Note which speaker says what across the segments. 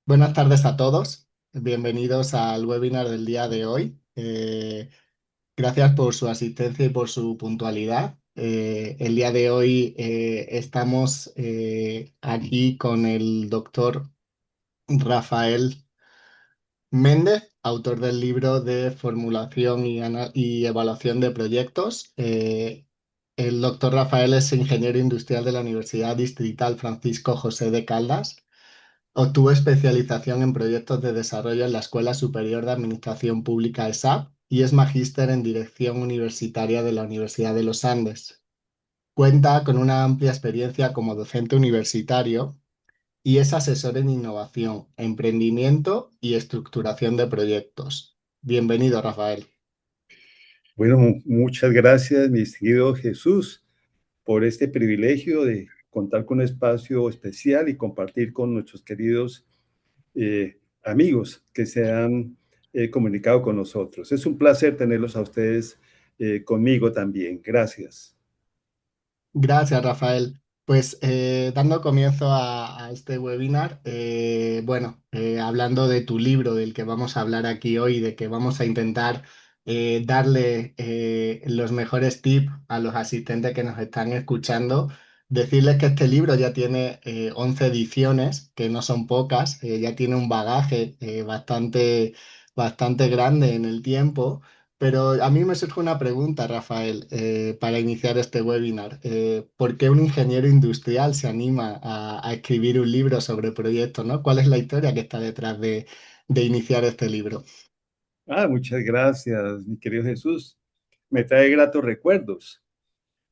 Speaker 1: Buenas tardes a todos. Bienvenidos al webinar del día de hoy. Gracias por su asistencia y por su puntualidad. El día de hoy estamos aquí con el doctor Rafael Méndez, autor del libro de formulación y evaluación de proyectos. El doctor Rafael es ingeniero industrial de la Universidad Distrital Francisco José de Caldas. Obtuvo especialización en proyectos de desarrollo en la Escuela Superior de Administración Pública ESAP y es magíster en Dirección Universitaria de la Universidad de los Andes. Cuenta con una amplia experiencia como docente universitario y es asesor en innovación, emprendimiento y estructuración de proyectos. Bienvenido, Rafael.
Speaker 2: Bueno, muchas gracias, mi distinguido Jesús, por este privilegio de contar con un espacio especial y compartir con nuestros queridos amigos que se han comunicado con nosotros. Es un placer tenerlos a ustedes conmigo también. Gracias.
Speaker 1: Gracias, Rafael. Pues dando comienzo a este webinar, hablando de tu libro del que vamos a hablar aquí hoy, de que vamos a intentar darle los mejores tips a los asistentes que nos están escuchando, decirles que este libro ya tiene 11 ediciones, que no son pocas, ya tiene un bagaje bastante grande en el tiempo. Pero a mí me surge una pregunta, Rafael, para iniciar este webinar. ¿Por qué un ingeniero industrial se anima a escribir un libro sobre proyectos, ¿no? ¿Cuál es la historia que está detrás de iniciar este libro?
Speaker 2: Muchas gracias, mi querido Jesús. Me trae gratos recuerdos.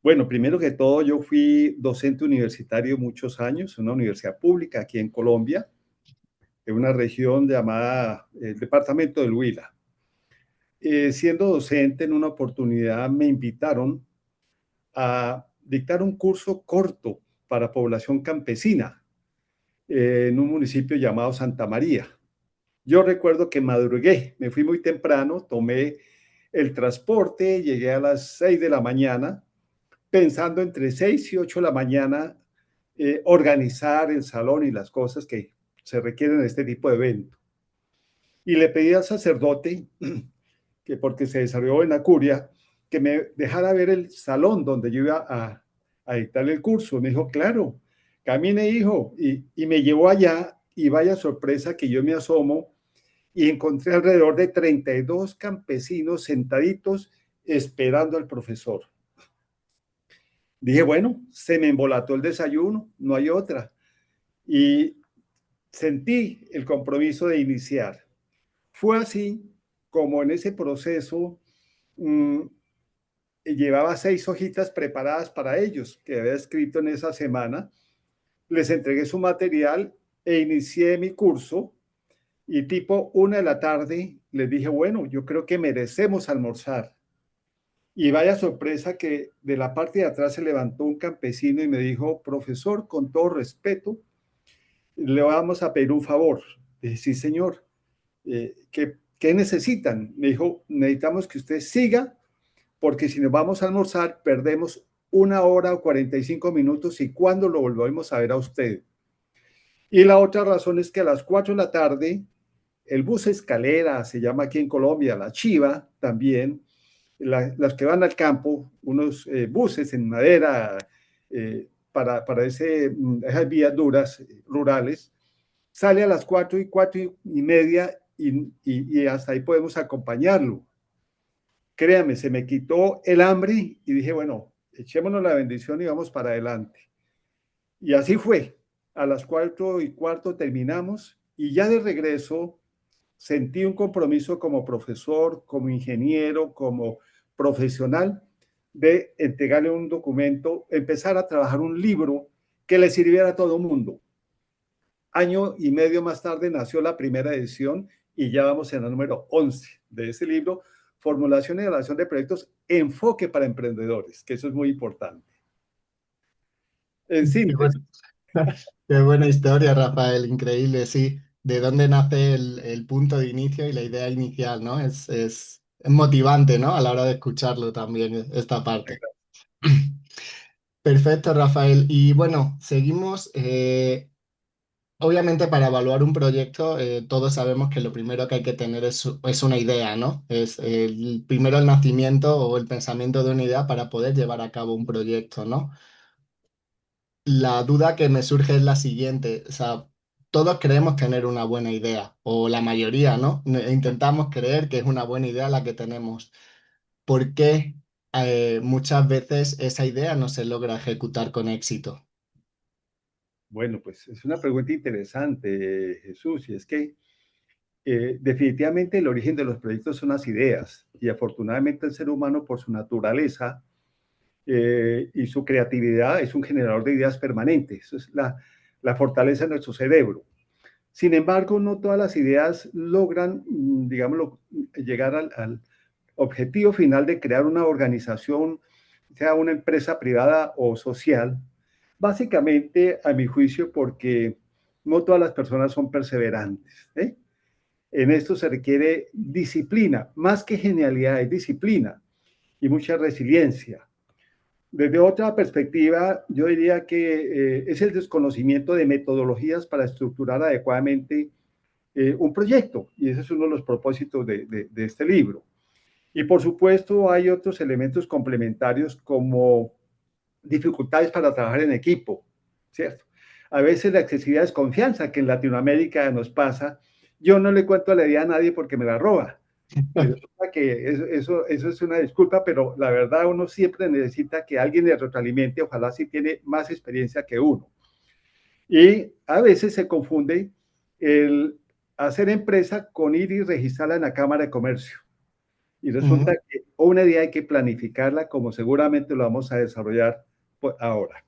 Speaker 2: Bueno, primero que todo, yo fui docente universitario muchos años en una universidad pública aquí en Colombia, en una región llamada el departamento del Huila. Siendo docente, en una oportunidad me invitaron a dictar un curso corto para población campesina en un municipio llamado Santa María. Yo recuerdo que madrugué, me fui muy temprano, tomé el transporte, llegué a las 6 de la mañana, pensando entre 6 y 8 de la mañana organizar el salón y las cosas que se requieren en este tipo de evento. Y le pedí al sacerdote, que porque se desarrolló en la curia, que me dejara ver el salón donde yo iba a dictar el curso. Me dijo, claro, camine, hijo, y me llevó allá y vaya sorpresa que yo me asomo y encontré alrededor de 32 campesinos sentaditos esperando al profesor. Dije, bueno, se me embolató el desayuno, no hay otra. Y sentí el compromiso de iniciar. Fue así como en ese proceso mmm, llevaba 6 hojitas preparadas para ellos que había escrito en esa semana. Les entregué su material e inicié mi curso y tipo 1 de la tarde les dije, bueno, yo creo que merecemos almorzar. Y vaya sorpresa que de la parte de atrás se levantó un campesino y me dijo, profesor, con todo respeto, le vamos a pedir un favor. Dije, sí, señor. ¿Qué necesitan? Me dijo, necesitamos que usted siga porque si nos vamos a almorzar, perdemos 1 hora o 45 minutos y cuándo lo volvemos a ver a usted. Y la otra razón es que a las 4 de la tarde, el bus escalera, se llama aquí en Colombia, la chiva también, las que van al campo, unos buses en madera para esas vías duras rurales, sale a las 4 y 4 y media y hasta ahí podemos acompañarlo. Créame, se me quitó el hambre y dije, bueno, echémonos la bendición y vamos para adelante. Y así fue. A las 4:15 terminamos y ya de regreso sentí un compromiso como profesor, como ingeniero, como profesional de entregarle un documento, empezar a trabajar un libro que le sirviera a todo el mundo. Año y medio más tarde nació la primera edición y ya vamos en el número 11 de ese libro, Formulación y Evaluación de Proyectos, Enfoque para Emprendedores, que eso es muy importante. En
Speaker 1: Qué buena,
Speaker 2: síntesis,
Speaker 1: qué buena historia, Rafael, increíble, sí. ¿De dónde nace el punto de inicio y la idea inicial, ¿no? Es motivante, ¿no? A la hora de escucharlo también, esta parte. Perfecto, Rafael. Y bueno, seguimos. Obviamente para evaluar un proyecto, todos sabemos que lo primero que hay que tener es una idea, ¿no? Es primero el nacimiento o el pensamiento de una idea para poder llevar a cabo un proyecto, ¿no? La duda que me surge es la siguiente, o sea, todos creemos tener una buena idea, o la mayoría, ¿no? Intentamos creer que es una buena idea la que tenemos. ¿Por qué muchas veces esa idea no se logra ejecutar con éxito?
Speaker 2: Bueno, pues es una pregunta interesante, Jesús, y es que definitivamente el origen de los proyectos son las ideas y afortunadamente el ser humano por su naturaleza y su creatividad es un generador de ideas permanentes. Eso es la fortaleza de nuestro cerebro. Sin embargo, no todas las ideas logran, digámoslo, llegar al objetivo final de crear una organización, sea una empresa privada o social, básicamente, a mi juicio, porque no todas las personas son perseverantes. En esto se requiere disciplina, más que genialidad, es disciplina y mucha resiliencia. Desde otra perspectiva, yo diría que es el desconocimiento de metodologías para estructurar adecuadamente un proyecto, y ese es uno de los propósitos de este libro. Y por supuesto hay otros elementos complementarios como dificultades para trabajar en equipo, ¿cierto? A veces la excesiva desconfianza que en Latinoamérica nos pasa, yo no le cuento la idea a nadie porque me la roba. Y resulta que eso es una disculpa, pero la verdad uno siempre necesita que alguien le retroalimente, ojalá si tiene más experiencia que uno. Y a veces se confunde el hacer empresa con ir y registrarla en la Cámara de Comercio. Y resulta
Speaker 1: Ujú.
Speaker 2: que una idea hay que planificarla como seguramente lo vamos a desarrollar ahora.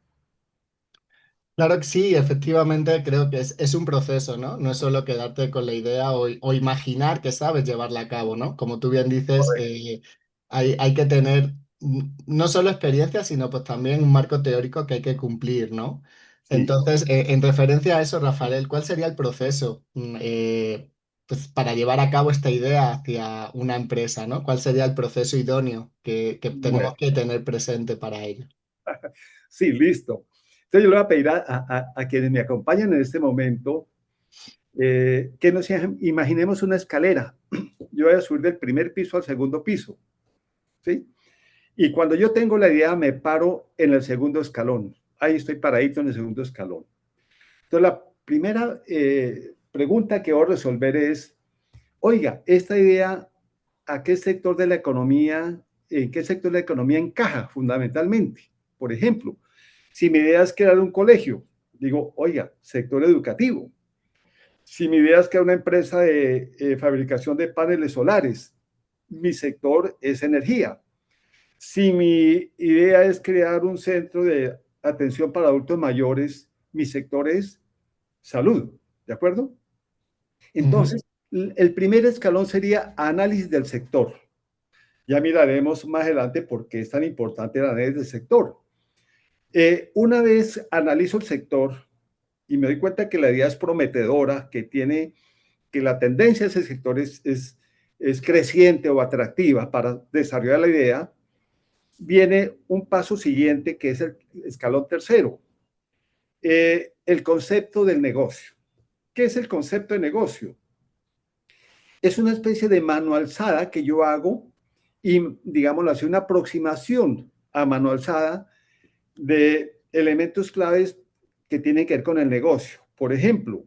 Speaker 1: Claro que sí, efectivamente creo que es un proceso, ¿no? No es solo quedarte con la idea o imaginar que sabes llevarla a cabo, ¿no? Como tú bien dices, hay que tener no solo experiencia, sino pues también un marco teórico que hay que cumplir, ¿no?
Speaker 2: Sí,
Speaker 1: Entonces, en referencia a eso, Rafael, ¿cuál sería el proceso pues, para llevar a cabo esta idea hacia una empresa, ¿no? ¿Cuál sería el proceso idóneo que
Speaker 2: bueno,
Speaker 1: tenemos que tener presente para ello?
Speaker 2: sí, listo. Entonces yo le voy a pedir a quienes me acompañan en este momento que nos imaginemos una escalera. Yo voy a subir del primer piso al segundo piso, ¿sí? Y cuando yo tengo la idea, me paro en el segundo escalón. Ahí estoy paradito en el segundo escalón. Entonces, la primera pregunta que voy a resolver es, oiga, esta idea, ¿a qué sector de la economía, en qué sector de la economía encaja fundamentalmente? Por ejemplo, si mi idea es crear un colegio, digo, oiga, sector educativo. Si mi idea es crear una empresa de fabricación de paneles solares, mi sector es energía. Si mi idea es crear un centro de atención para adultos mayores, mi sector es salud, ¿de acuerdo?
Speaker 1: Ujú,
Speaker 2: Entonces, el primer escalón sería análisis del sector. Ya miraremos más adelante por qué es tan importante el análisis del sector. Una vez analizo el sector y me doy cuenta que la idea es prometedora, que la tendencia de ese sector es creciente o atractiva para desarrollar la idea, viene un paso siguiente que es el escalón tercero, el concepto del negocio. ¿Qué es el concepto de negocio? Es una especie de mano alzada que yo hago y, digámoslo así, una aproximación a mano alzada de elementos claves que tienen que ver con el negocio. Por ejemplo,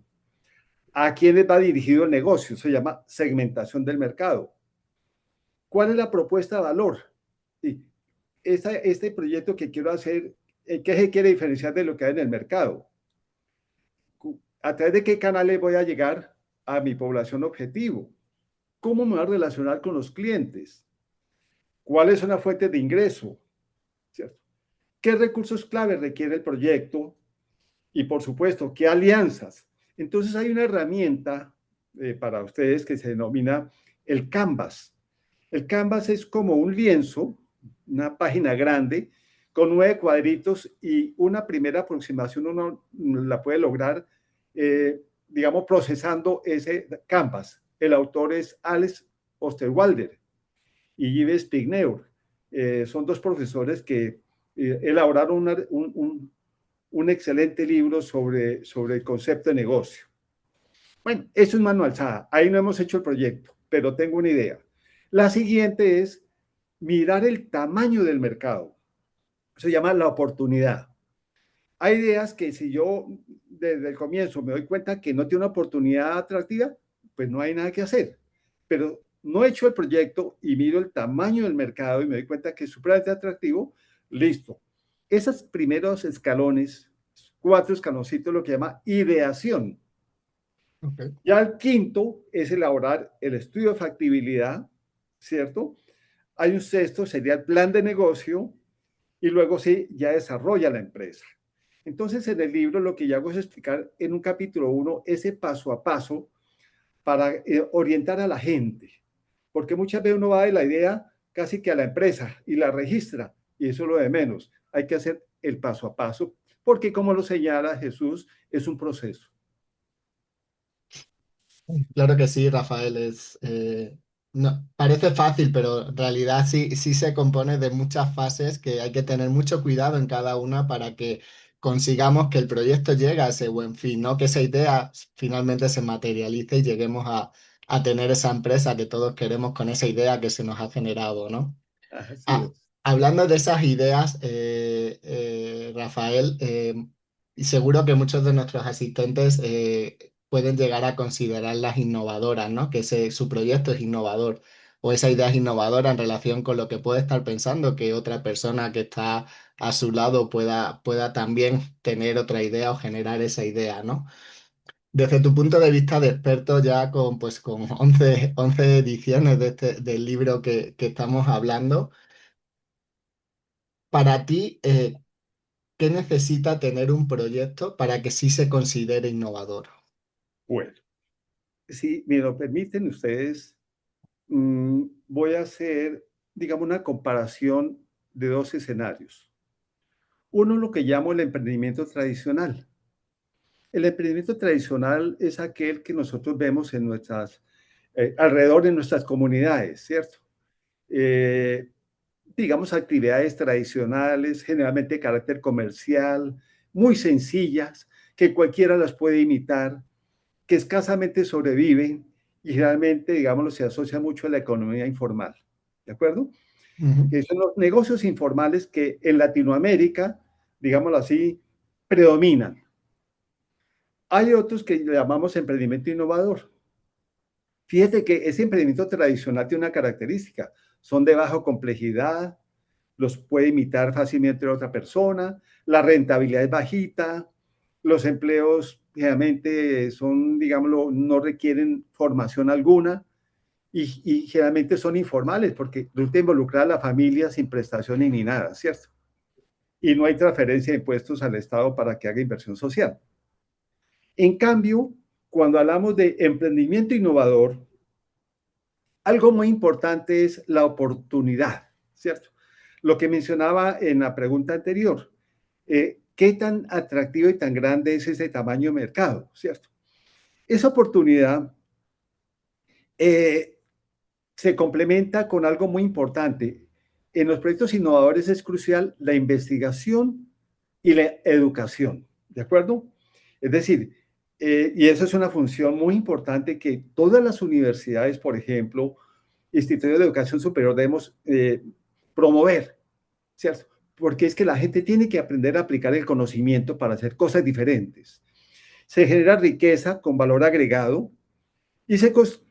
Speaker 2: ¿a quiénes va dirigido el negocio? Se llama segmentación del mercado. ¿Cuál es la propuesta de valor? Sí, este proyecto que quiero hacer, ¿qué se quiere diferenciar de lo que hay en el mercado? ¿A través de qué canales voy a llegar a mi población objetivo? ¿Cómo me voy a relacionar con los clientes? ¿Cuáles son las fuentes de ingreso? ¿Cierto? ¿Qué recursos clave requiere el proyecto? Y por supuesto, ¿qué alianzas? Entonces hay una herramienta para ustedes que se denomina el Canvas. El Canvas es como un lienzo, una página grande, con 9 cuadritos y una primera aproximación uno la puede lograr, digamos, procesando ese Canvas. El autor es Alex Osterwalder y Yves Pigneur. Son dos profesores que elaboraron un excelente libro sobre el concepto de negocio. Bueno, eso es mano alzada. Ahí no hemos hecho el proyecto, pero tengo una idea. La siguiente es mirar el tamaño del mercado. Se llama la oportunidad. Hay ideas que si yo desde el comienzo me doy cuenta que no tiene una oportunidad atractiva, pues no hay nada que hacer. Pero no he hecho el proyecto y miro el tamaño del mercado y me doy cuenta que es súper atractivo, listo. Esos primeros escalones, 4 escaloncitos, lo que llama ideación.
Speaker 1: Ok.
Speaker 2: Ya el quinto es elaborar el estudio de factibilidad, ¿cierto? Hay un sexto, sería el plan de negocio, y luego sí, ya desarrolla la empresa. Entonces, en el libro lo que yo hago es explicar en un capítulo 1 ese paso a paso para orientar a la gente, porque muchas veces uno va de la idea casi que a la empresa y la registra, y eso es lo de menos. Hay que hacer el paso a paso, porque como lo señala Jesús, es un proceso.
Speaker 1: Claro que sí, Rafael, no, parece fácil, pero en realidad sí, sí se compone de muchas fases que hay que tener mucho cuidado en cada una para que consigamos que el proyecto llegue a ese buen fin, ¿no? Que esa idea finalmente se materialice y lleguemos a tener esa empresa que todos queremos con esa idea que se nos ha generado, ¿no?
Speaker 2: Así
Speaker 1: Ah,
Speaker 2: es.
Speaker 1: hablando de esas ideas, Rafael, y seguro que muchos de nuestros asistentes pueden llegar a considerarlas innovadoras, ¿no? Que su proyecto es innovador o esa idea es innovadora en relación con lo que puede estar pensando, que otra persona que está a su lado pueda también tener otra idea o generar esa idea, ¿no? Desde tu punto de vista de experto ya con 11 ediciones del libro que estamos hablando. Para ti, ¿qué necesita tener un proyecto para que sí se considere innovador?
Speaker 2: Bueno, si me lo permiten ustedes, voy a hacer, digamos, una comparación de dos escenarios. Uno, lo que llamo el emprendimiento tradicional. El emprendimiento tradicional es aquel que nosotros vemos en alrededor de nuestras comunidades, ¿cierto? Eh, digamos, actividades tradicionales, generalmente de carácter comercial, muy sencillas, que cualquiera las puede imitar, que escasamente sobreviven y generalmente, digámoslo, se asocia mucho a la economía informal, ¿de acuerdo?
Speaker 1: Ujú,
Speaker 2: Que son los negocios informales que en Latinoamérica, digámoslo así, predominan. Hay otros que llamamos emprendimiento innovador. Fíjate que ese emprendimiento tradicional tiene una característica, son de baja complejidad, los puede imitar fácilmente otra persona, la rentabilidad es bajita, los empleos generalmente son, digámoslo, no requieren formación alguna y generalmente son informales porque resulta involucrar a la familia sin prestaciones ni nada, ¿cierto? Y no hay transferencia de impuestos al Estado para que haga inversión social. En cambio, cuando hablamos de emprendimiento innovador, algo muy importante es la oportunidad, ¿cierto? Lo que mencionaba en la pregunta anterior, ¿qué tan atractivo y tan grande es ese tamaño de mercado, ¿cierto? Esa oportunidad eh, se complementa con algo muy importante. En los proyectos innovadores es crucial la investigación y la educación, ¿de acuerdo? Es decir, y eso es una función muy importante que todas las universidades, por ejemplo, institutos de educación superior debemos promover, ¿cierto? Porque es que la gente tiene que aprender a aplicar el conocimiento para hacer cosas diferentes. Se genera riqueza con valor agregado y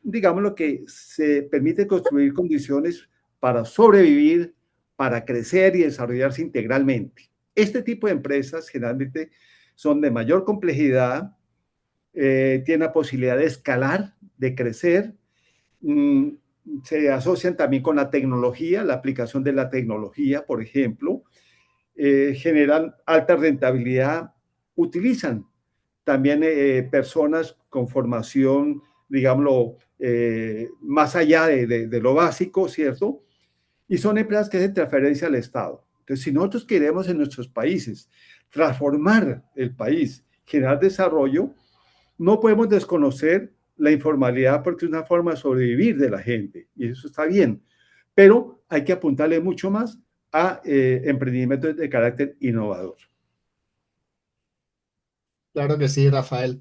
Speaker 2: digamos lo que se permite construir condiciones para sobrevivir, para crecer y desarrollarse integralmente. Este tipo de empresas generalmente son de mayor complejidad, tienen la posibilidad de escalar, de crecer, mm, se asocian también con la tecnología, la aplicación de la tecnología, por ejemplo, generan alta rentabilidad, utilizan también personas con formación, digámoslo, más allá de lo básico, ¿cierto? Y son empresas que hacen transferencia al Estado. Entonces, si nosotros queremos en nuestros países transformar el país, generar desarrollo, no podemos desconocer la informalidad porque es una forma de sobrevivir de la gente y eso está bien, pero hay que apuntarle mucho más a emprendimientos de carácter innovador.
Speaker 1: claro que sí, Rafael.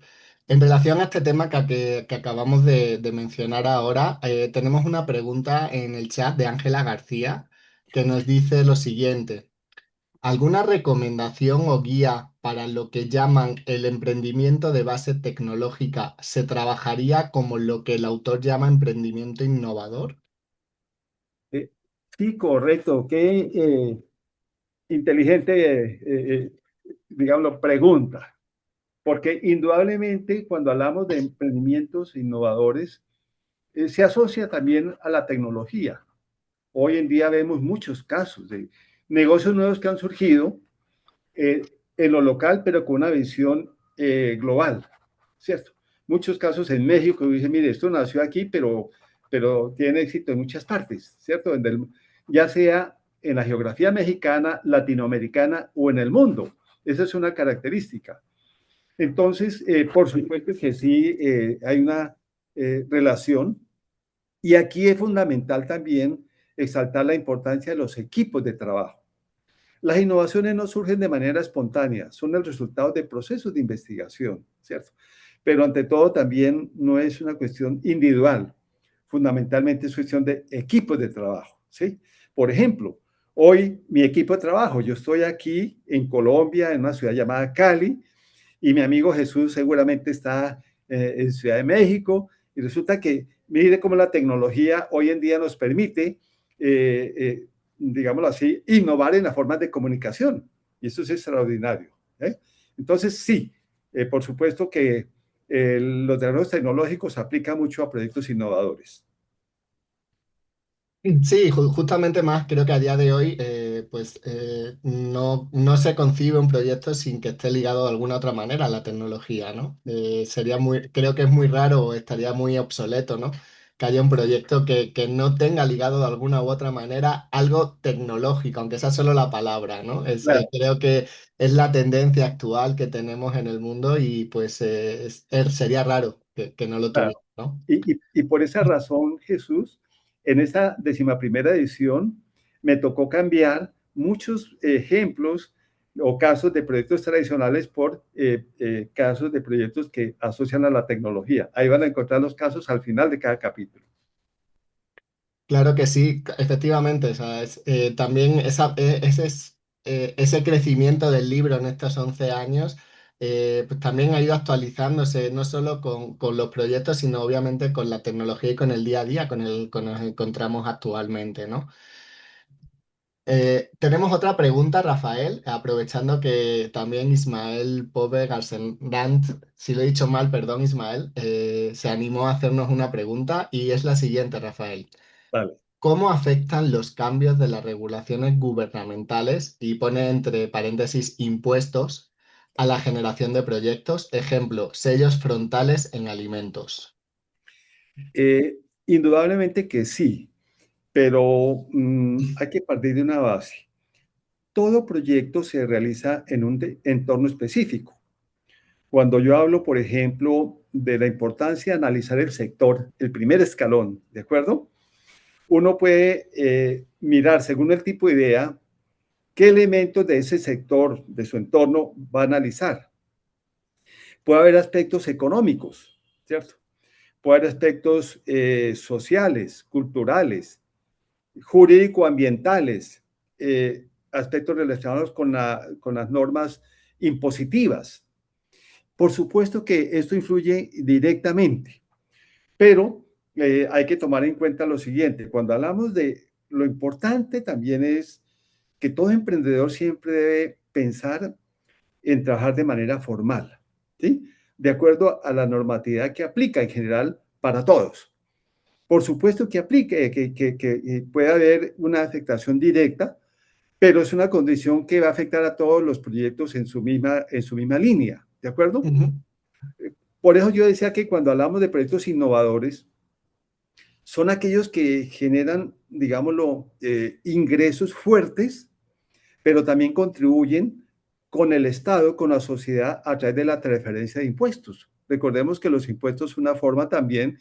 Speaker 1: En relación a este tema que acabamos de mencionar ahora, tenemos una pregunta en el chat de Ángela García que nos dice lo siguiente. ¿Alguna recomendación o guía para lo que llaman el emprendimiento de base tecnológica se trabajaría como lo que el autor llama emprendimiento innovador?
Speaker 2: Eh, sí, correcto. Qué inteligente, digámoslo, pregunta. Porque indudablemente cuando hablamos de emprendimientos innovadores, se asocia también a la tecnología. Hoy en día vemos muchos casos de negocios nuevos que han surgido en lo local, pero con una visión global, ¿cierto? Muchos casos en México que dicen, mire, esto nació aquí, pero tiene éxito en muchas partes, ¿cierto? Ya sea en la geografía mexicana, latinoamericana o en el mundo. Esa es una característica. Entonces, por supuesto que sí, hay una relación y aquí es fundamental también exaltar la importancia de los equipos de trabajo. Las innovaciones no surgen de manera espontánea, son el resultado de procesos de investigación, ¿cierto? Pero ante todo también no es una cuestión individual, fundamentalmente es cuestión de equipos de trabajo, ¿sí? Por ejemplo, hoy mi equipo de trabajo, yo estoy aquí en Colombia, en una ciudad llamada Cali, y mi amigo Jesús seguramente está en Ciudad de México, y resulta que mire cómo la tecnología hoy en día nos permite, digámoslo así, innovar en las formas de comunicación, y eso es extraordinario. ¿Eh? Entonces, sí, por supuesto que los desarrollos tecnológicos se aplican mucho a proyectos innovadores.
Speaker 1: Sí, justamente más creo que a día de hoy no se concibe un proyecto sin que esté ligado de alguna otra manera a la tecnología, ¿no? Creo que es muy raro o estaría muy obsoleto, ¿no? Que haya un proyecto que no tenga ligado de alguna u otra manera algo tecnológico, aunque sea solo la palabra, ¿no?
Speaker 2: Claro,
Speaker 1: Creo que es la tendencia actual que tenemos en el mundo y sería raro que no lo
Speaker 2: claro.
Speaker 1: tuviera, ¿no?
Speaker 2: Y por esa razón, Jesús, en esta 11ª edición me tocó cambiar muchos ejemplos o casos de proyectos tradicionales por casos de proyectos que asocian a la tecnología. Ahí van a encontrar los casos al final de cada capítulo.
Speaker 1: Claro que sí, efectivamente. O sea, también ese crecimiento del libro en estos 11 años pues también ha ido actualizándose, no solo con los proyectos, sino obviamente con la tecnología y con el día a día con el que nos encontramos actualmente, ¿no? Tenemos otra pregunta, Rafael, aprovechando que también Ismael Pove Garsenrand, si lo he dicho mal, perdón, Ismael, se animó a hacernos una pregunta y es la siguiente, Rafael.
Speaker 2: Vale.
Speaker 1: ¿Cómo afectan los cambios de las regulaciones gubernamentales y pone entre paréntesis impuestos a la generación de proyectos? Ejemplo, sellos frontales en alimentos.
Speaker 2: Eh, Indudablemente que sí, pero hay que partir de una base. Todo proyecto se realiza en un entorno específico. Cuando yo hablo, por ejemplo, de la importancia de analizar el sector, el primer escalón, ¿de acuerdo? Uno puede mirar, según el tipo de idea, qué elementos de ese sector, de su entorno, va a analizar. Puede haber aspectos económicos, ¿cierto? Puede haber aspectos sociales, culturales, jurídico-ambientales, aspectos relacionados con las normas impositivas. Por supuesto que esto influye directamente, pero hay que tomar en cuenta lo siguiente, cuando hablamos de lo importante también es que todo emprendedor siempre debe pensar en trabajar de manera formal, ¿sí? De acuerdo a la normatividad que aplica en general para todos. Por supuesto que aplique, que puede haber una afectación directa, pero es una condición que va a afectar a todos los proyectos en su misma línea, ¿de acuerdo?
Speaker 1: Ujú,
Speaker 2: Por eso yo decía que cuando hablamos de proyectos innovadores, son aquellos que generan, digámoslo, ingresos fuertes, pero también contribuyen con el Estado, con la sociedad, a través de la transferencia de impuestos. Recordemos que los impuestos son una forma también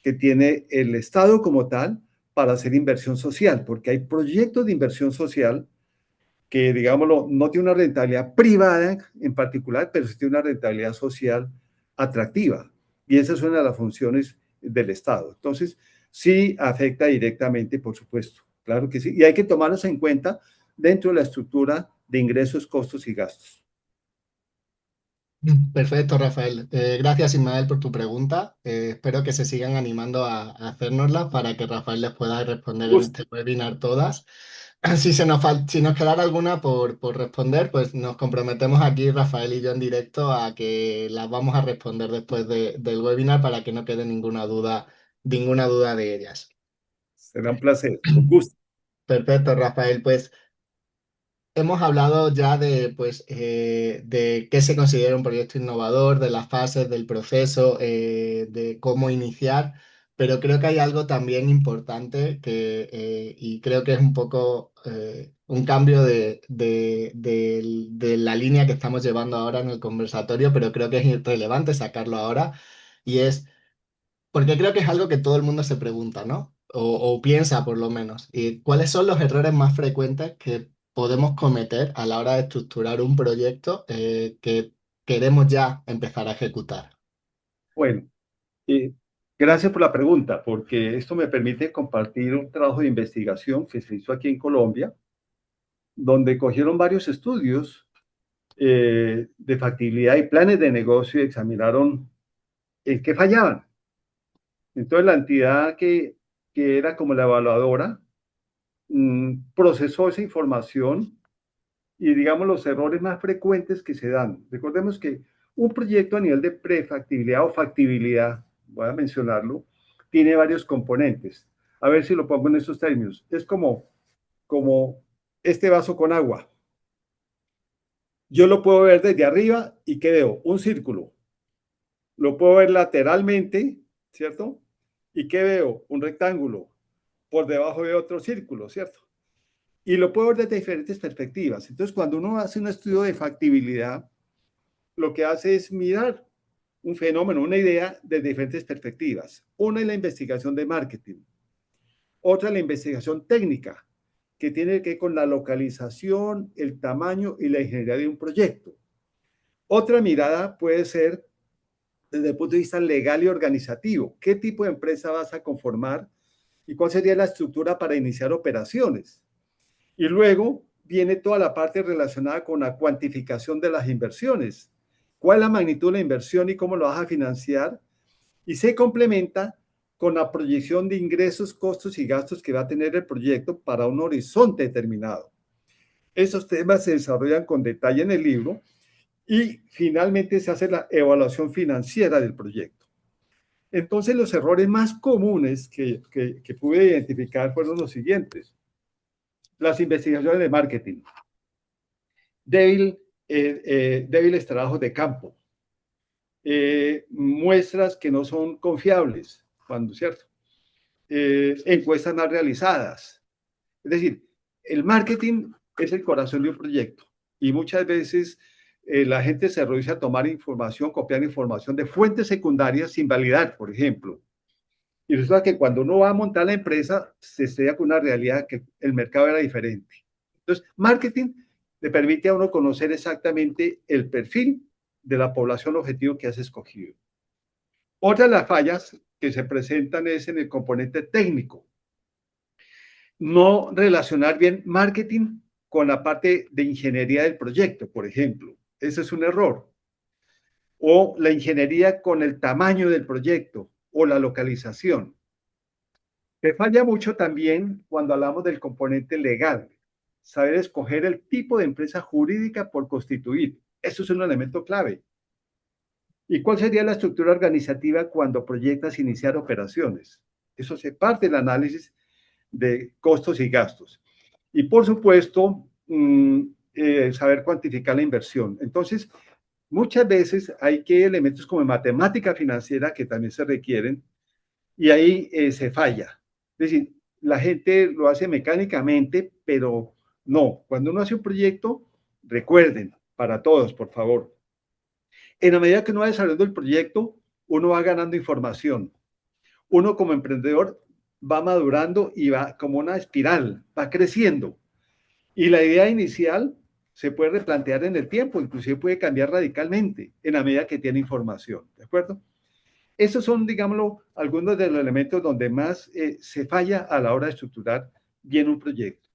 Speaker 2: que tiene el Estado como tal para hacer inversión social, porque hay proyectos de inversión social que, digámoslo, no tiene una rentabilidad privada en particular, pero sí tiene una rentabilidad social atractiva. Y esa es una de las funciones del Estado. Entonces, sí afecta directamente, por supuesto. Claro que sí. Y hay que tomarlos en cuenta dentro de la estructura de ingresos, costos y gastos.
Speaker 1: Perfecto, Rafael. Gracias, Ismael, por tu pregunta. Espero que se sigan animando a hacérnoslas para que Rafael les pueda responder en
Speaker 2: Gusto.
Speaker 1: este webinar todas. Si nos quedara alguna por responder, pues nos comprometemos aquí, Rafael y yo, en directo a que las vamos a responder después del webinar para que no quede ninguna duda de ellas.
Speaker 2: Será un placer. Con gusto.
Speaker 1: Perfecto, Rafael. Pues hemos hablado ya de qué se considera un proyecto innovador, de las fases del proceso, de cómo iniciar, pero creo que hay algo también importante y creo que es un poco un cambio de la línea que estamos llevando ahora en el conversatorio, pero creo que es relevante sacarlo ahora, y es porque creo que es algo que todo el mundo se pregunta, ¿no? O piensa por lo menos. ¿Y cuáles son los errores más frecuentes que podemos cometer a la hora de estructurar un proyecto que queremos ya empezar a ejecutar?
Speaker 2: Bueno, eh, gracias por la pregunta, porque esto me permite compartir un trabajo de investigación que se hizo aquí en Colombia, donde cogieron varios estudios de factibilidad y planes de negocio y examinaron en qué fallaban. Entonces, la entidad que era como la evaluadora procesó esa información y, digamos, los errores más frecuentes que se dan. Recordemos que un proyecto a nivel de prefactibilidad o factibilidad, voy a mencionarlo, tiene varios componentes. A ver si lo pongo en estos términos. Es como este vaso con agua. Yo lo puedo ver desde arriba y ¿qué veo? Un círculo. Lo puedo ver lateralmente, ¿cierto? ¿Y qué veo? Un rectángulo. Por debajo veo otro círculo, ¿cierto? Y lo puedo ver desde diferentes perspectivas. Entonces, cuando uno hace un estudio de factibilidad, lo que hace es mirar un fenómeno, una idea desde diferentes perspectivas. Una es la investigación de marketing, otra es la investigación técnica, que tiene que ver con la localización, el tamaño y la ingeniería de un proyecto. Otra mirada puede ser desde el punto de vista legal y organizativo. ¿Qué tipo de empresa vas a conformar y cuál sería la estructura para iniciar operaciones? Y luego viene toda la parte relacionada con la cuantificación de las inversiones. ¿Cuál es la magnitud de la inversión y cómo lo vas a financiar? Y se complementa con la proyección de ingresos, costos y gastos que va a tener el proyecto para un horizonte determinado. Esos temas se desarrollan con detalle en el libro y finalmente se hace la evaluación financiera del proyecto. Entonces, los errores más comunes que pude identificar fueron los siguientes. Las investigaciones de marketing, débiles trabajos de campo, muestras que no son confiables, cuando cierto, encuestas mal realizadas. Es decir, el marketing es el corazón de un proyecto y muchas veces la gente se reduce a tomar información, copiar información de fuentes secundarias sin validar, por ejemplo. Y resulta que cuando uno va a montar la empresa, se estrella con una realidad que el mercado era diferente. Entonces, marketing le permite a uno conocer exactamente el perfil de la población objetivo que has escogido. Otra de las fallas que se presentan es en el componente técnico. No relacionar bien marketing con la parte de ingeniería del proyecto, por ejemplo. Ese es un error. O la ingeniería con el tamaño del proyecto o la localización. Se falla mucho también cuando hablamos del componente legal. Saber escoger el tipo de empresa jurídica por constituir. Eso es un elemento clave. ¿Y cuál sería la estructura organizativa cuando proyectas iniciar operaciones? Eso se parte del análisis de costos y gastos. Y por supuesto, saber cuantificar la inversión. Entonces, muchas veces hay que elementos como matemática financiera que también se requieren y ahí se falla. Es decir, la gente lo hace mecánicamente, pero no. Cuando uno hace un proyecto, recuerden, para todos, por favor, en la medida que uno va desarrollando el proyecto, uno va ganando información. Uno como emprendedor va madurando y va como una espiral, va creciendo. Y la idea inicial se puede replantear en el tiempo, inclusive puede cambiar radicalmente en la medida que tiene información, ¿de acuerdo? Esos son, digámoslo, algunos de los elementos donde más se falla a la hora de estructurar bien un proyecto.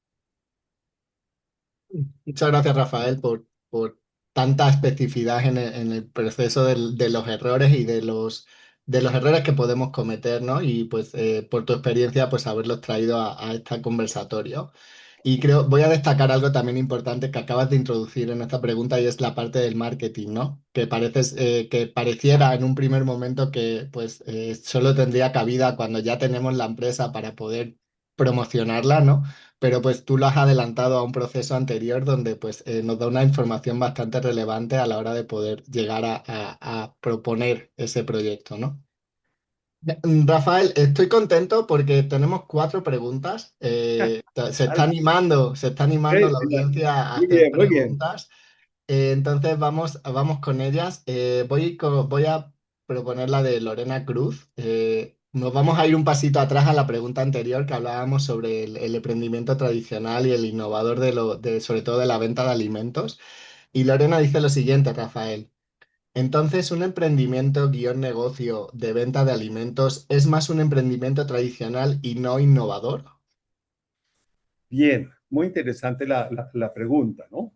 Speaker 1: Muchas gracias, Rafael, por tanta especificidad en el proceso de los errores y de los errores que podemos cometer, ¿no? Y pues por tu experiencia, pues haberlos traído a este conversatorio. Y creo, voy a destacar algo también importante que acabas de introducir en esta pregunta y es la parte del marketing, ¿no? Que pareciera en un primer momento que pues solo tendría cabida cuando ya tenemos la empresa para poder promocionarla, ¿no? Pero pues tú lo has adelantado a un proceso anterior donde pues nos da una información bastante relevante a la hora de poder llegar a proponer ese proyecto, ¿no? Rafael, estoy contento porque tenemos cuatro preguntas. Se está animando la audiencia a
Speaker 2: Muy
Speaker 1: hacer
Speaker 2: bien, muy bien.
Speaker 1: preguntas. Entonces vamos con ellas. Voy a proponer la de Lorena Cruz. Nos vamos a ir un pasito atrás a la pregunta anterior que hablábamos sobre el emprendimiento tradicional y el innovador sobre todo de la venta de alimentos. Y Lorena dice lo siguiente, Rafael. Entonces, ¿un emprendimiento guión negocio de venta de alimentos es más un emprendimiento tradicional y no innovador?
Speaker 2: Bien, muy interesante la pregunta, ¿no?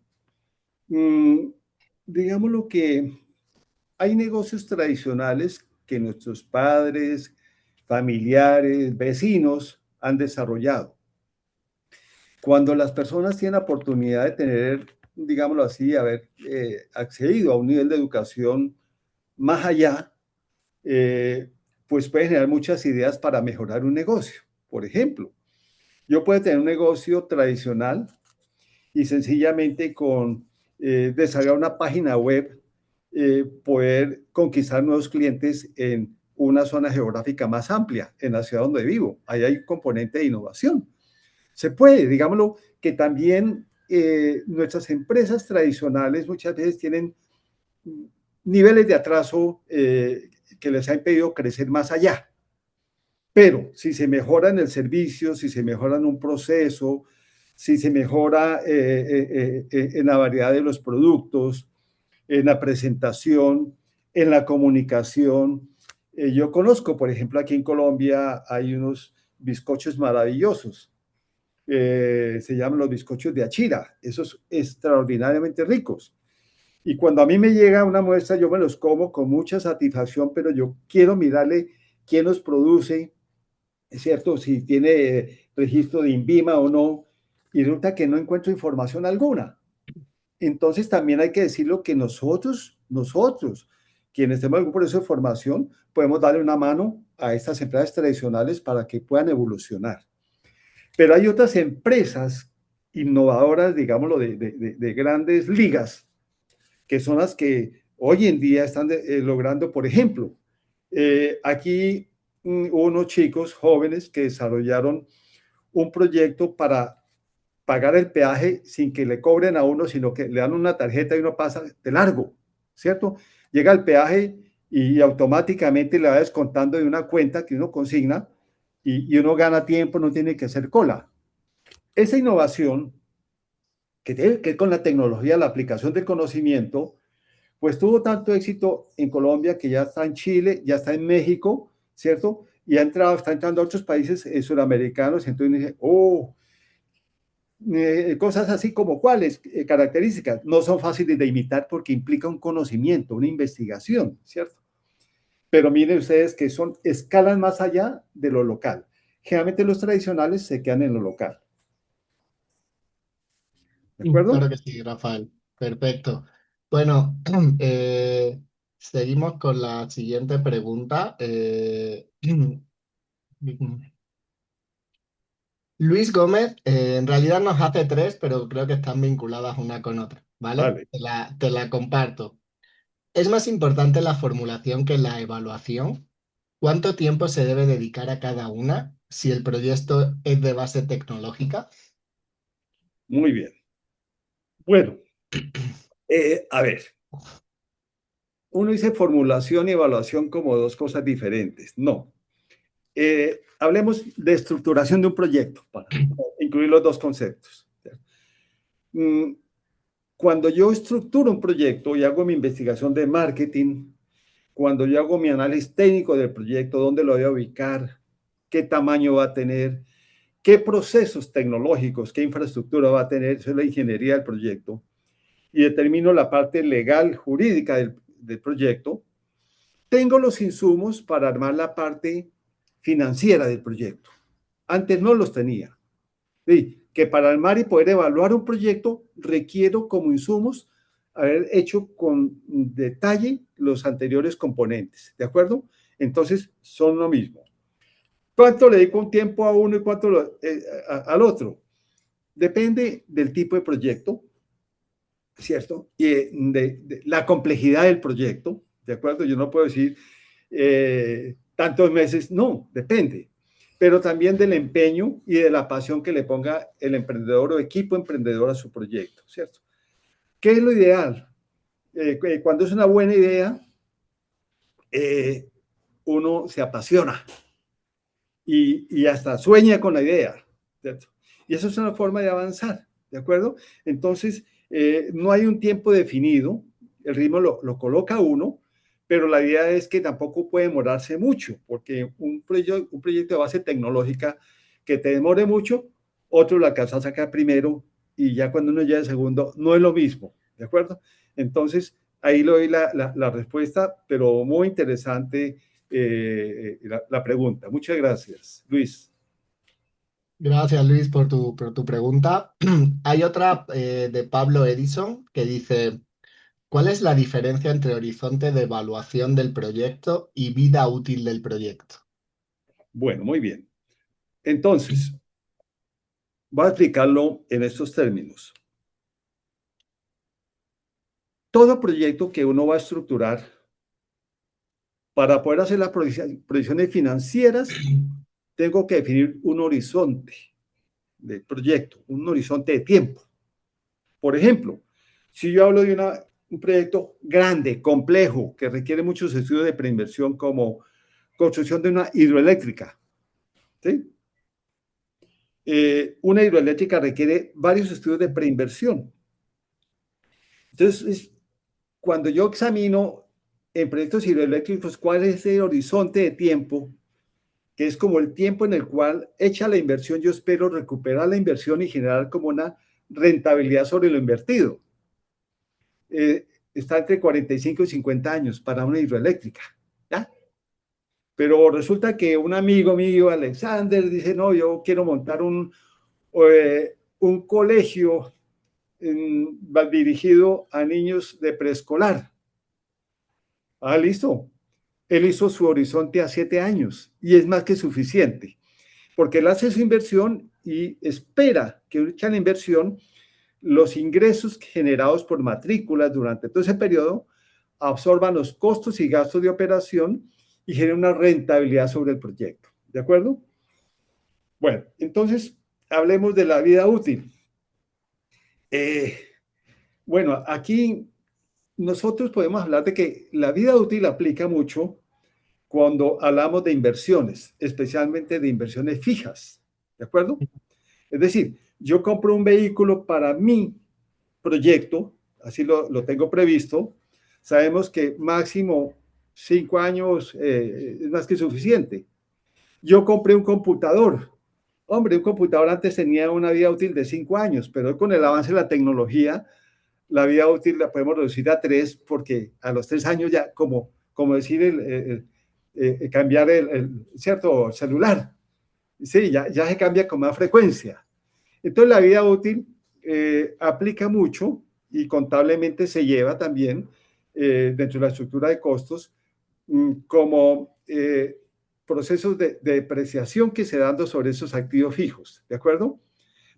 Speaker 2: Mm, digámoslo que hay negocios tradicionales que nuestros padres, familiares, vecinos han desarrollado. Cuando las personas tienen la oportunidad de tener, digámoslo así, haber accedido a un nivel de educación más allá, eh, pues puede generar muchas ideas para mejorar un negocio. Por ejemplo, yo puedo tener un negocio tradicional y sencillamente con desarrollar una página web, poder conquistar nuevos clientes en una zona geográfica más amplia, en la ciudad donde vivo. Ahí hay un componente de innovación. Se puede, digámoslo, que también nuestras empresas tradicionales muchas veces tienen niveles de atraso que les ha impedido crecer más allá. Pero si se mejora en el servicio, si se mejora en un proceso, si se mejora en la variedad de los productos, en la presentación, en la comunicación. Yo conozco, por ejemplo, aquí en Colombia hay unos bizcochos maravillosos. Se llaman los bizcochos de Achira, esos extraordinariamente ricos. Y cuando a mí me llega una muestra, yo me los como con mucha satisfacción, pero yo quiero mirarle quién los produce, es cierto, si tiene registro de INVIMA o no, y resulta que no encuentro información alguna. Entonces también hay que decirlo que nosotros, quienes tenemos algún proceso de formación, podemos darle una mano a estas empresas tradicionales para que puedan evolucionar. Pero hay otras empresas innovadoras, digámoslo, de grandes ligas, que son las que hoy en día están logrando, por ejemplo, aquí unos chicos jóvenes que desarrollaron un proyecto para pagar el peaje sin que le cobren a uno, sino que le dan una tarjeta y uno pasa de largo, ¿cierto? Llega el peaje y automáticamente le va descontando de una cuenta que uno consigna y uno gana tiempo, no tiene que hacer cola. Esa innovación que tiene que ver con la tecnología, la aplicación del conocimiento, pues tuvo tanto éxito en Colombia que ya está en Chile, ya está en México, ¿cierto? Y está entrando a otros países sudamericanos, entonces dice, oh, cosas así como cuáles características no son fáciles de imitar porque implica un conocimiento, una investigación, ¿cierto? Pero miren ustedes que son escalas más allá de lo local. Generalmente los tradicionales se quedan en lo local, ¿de
Speaker 1: Claro
Speaker 2: acuerdo?
Speaker 1: que sí, Rafael. Perfecto. Bueno, seguimos con la siguiente pregunta. Luis Gómez, en realidad nos hace tres, pero creo que están vinculadas una con otra, ¿vale?
Speaker 2: Vale.
Speaker 1: Te la comparto. ¿Es más importante la formulación que la evaluación? ¿Cuánto tiempo se debe dedicar a cada una si el proyecto es de base tecnológica?
Speaker 2: Muy bien. Bueno, a ver, uno dice formulación y evaluación como dos cosas diferentes. No. Hablemos de estructuración de un proyecto para incluir los dos conceptos. Mm, cuando yo estructuro un proyecto y hago mi investigación de marketing, cuando yo hago mi análisis técnico del proyecto, dónde lo voy a ubicar, qué tamaño va a tener, qué procesos tecnológicos, qué infraestructura va a tener, eso es la ingeniería del proyecto, y determino la parte legal, jurídica del proyecto, tengo los insumos para armar la parte financiera del proyecto. Antes no los tenía. Sí, que para armar y poder evaluar un proyecto requiero como insumos haber hecho con detalle los anteriores componentes, ¿de acuerdo? Entonces son lo mismo. ¿Cuánto le dedico un tiempo a uno y cuánto al otro? Depende del tipo de proyecto, ¿cierto? Y de la complejidad del proyecto, ¿de acuerdo? Yo no puedo decir tantos meses, no, depende. Pero también del empeño y de la pasión que le ponga el emprendedor o equipo emprendedor a su proyecto, ¿cierto? ¿Qué es lo ideal? Cuando es una buena idea, eh, uno se apasiona y hasta sueña con la idea, ¿cierto? Y eso es una forma de avanzar, ¿de acuerdo? Entonces, no hay un tiempo definido, el ritmo lo coloca uno, pero la idea es que tampoco puede demorarse mucho, porque un proyecto de base tecnológica que te demore mucho, otro lo alcanza a sacar primero y ya cuando uno llega al segundo, no es lo mismo, ¿de acuerdo? Entonces, ahí le doy la respuesta, pero muy interesante la pregunta. Muchas gracias, Luis.
Speaker 1: Gracias, Luis, por tu pregunta. Hay otra de Pablo Edison que dice, ¿cuál es la diferencia entre horizonte de evaluación del proyecto y vida útil del proyecto?
Speaker 2: Bueno, muy bien. Entonces, voy a explicarlo en estos términos. Todo proyecto que uno va a estructurar para poder hacer las proyecciones financieras, tengo que definir un horizonte del proyecto, un horizonte de tiempo. Por ejemplo, si yo hablo de un proyecto grande, complejo, que requiere muchos estudios de preinversión como construcción de una hidroeléctrica, ¿sí? Una hidroeléctrica requiere varios estudios de preinversión. Entonces, cuando yo examino en proyectos hidroeléctricos cuál es el horizonte de tiempo, que es como el tiempo en el cual hecha la inversión, yo espero recuperar la inversión y generar como una rentabilidad sobre lo invertido. Está entre 45 y 50 años para una hidroeléctrica, ¿ya? Pero resulta que un amigo mío, Alexander, dice, no, yo quiero montar un colegio dirigido a niños de preescolar. Ah, listo. Él hizo su horizonte a 7 años y es más que suficiente, porque él hace su inversión y espera que hecha la inversión, los ingresos generados por matrículas durante todo ese periodo absorban los costos y gastos de operación y generen una rentabilidad sobre el proyecto. ¿De acuerdo? Bueno, entonces hablemos de la vida útil. Eh, bueno, aquí nosotros podemos hablar de que la vida útil aplica mucho cuando hablamos de inversiones, especialmente de inversiones fijas, ¿de acuerdo? Es decir, yo compro un vehículo para mi proyecto, así lo tengo previsto, sabemos que máximo 5 años es más que suficiente. Yo compré un computador. Hombre, un computador antes tenía una vida útil de 5 años, pero con el avance de la tecnología, la vida útil la podemos reducir a 3, porque a los 3 años ya, como decir, cambiar cierto celular, sí, ya se cambia con más frecuencia. Entonces la vida útil aplica mucho y contablemente se lleva también dentro de la estructura de costos como procesos de depreciación que se dan sobre esos activos fijos, ¿de acuerdo?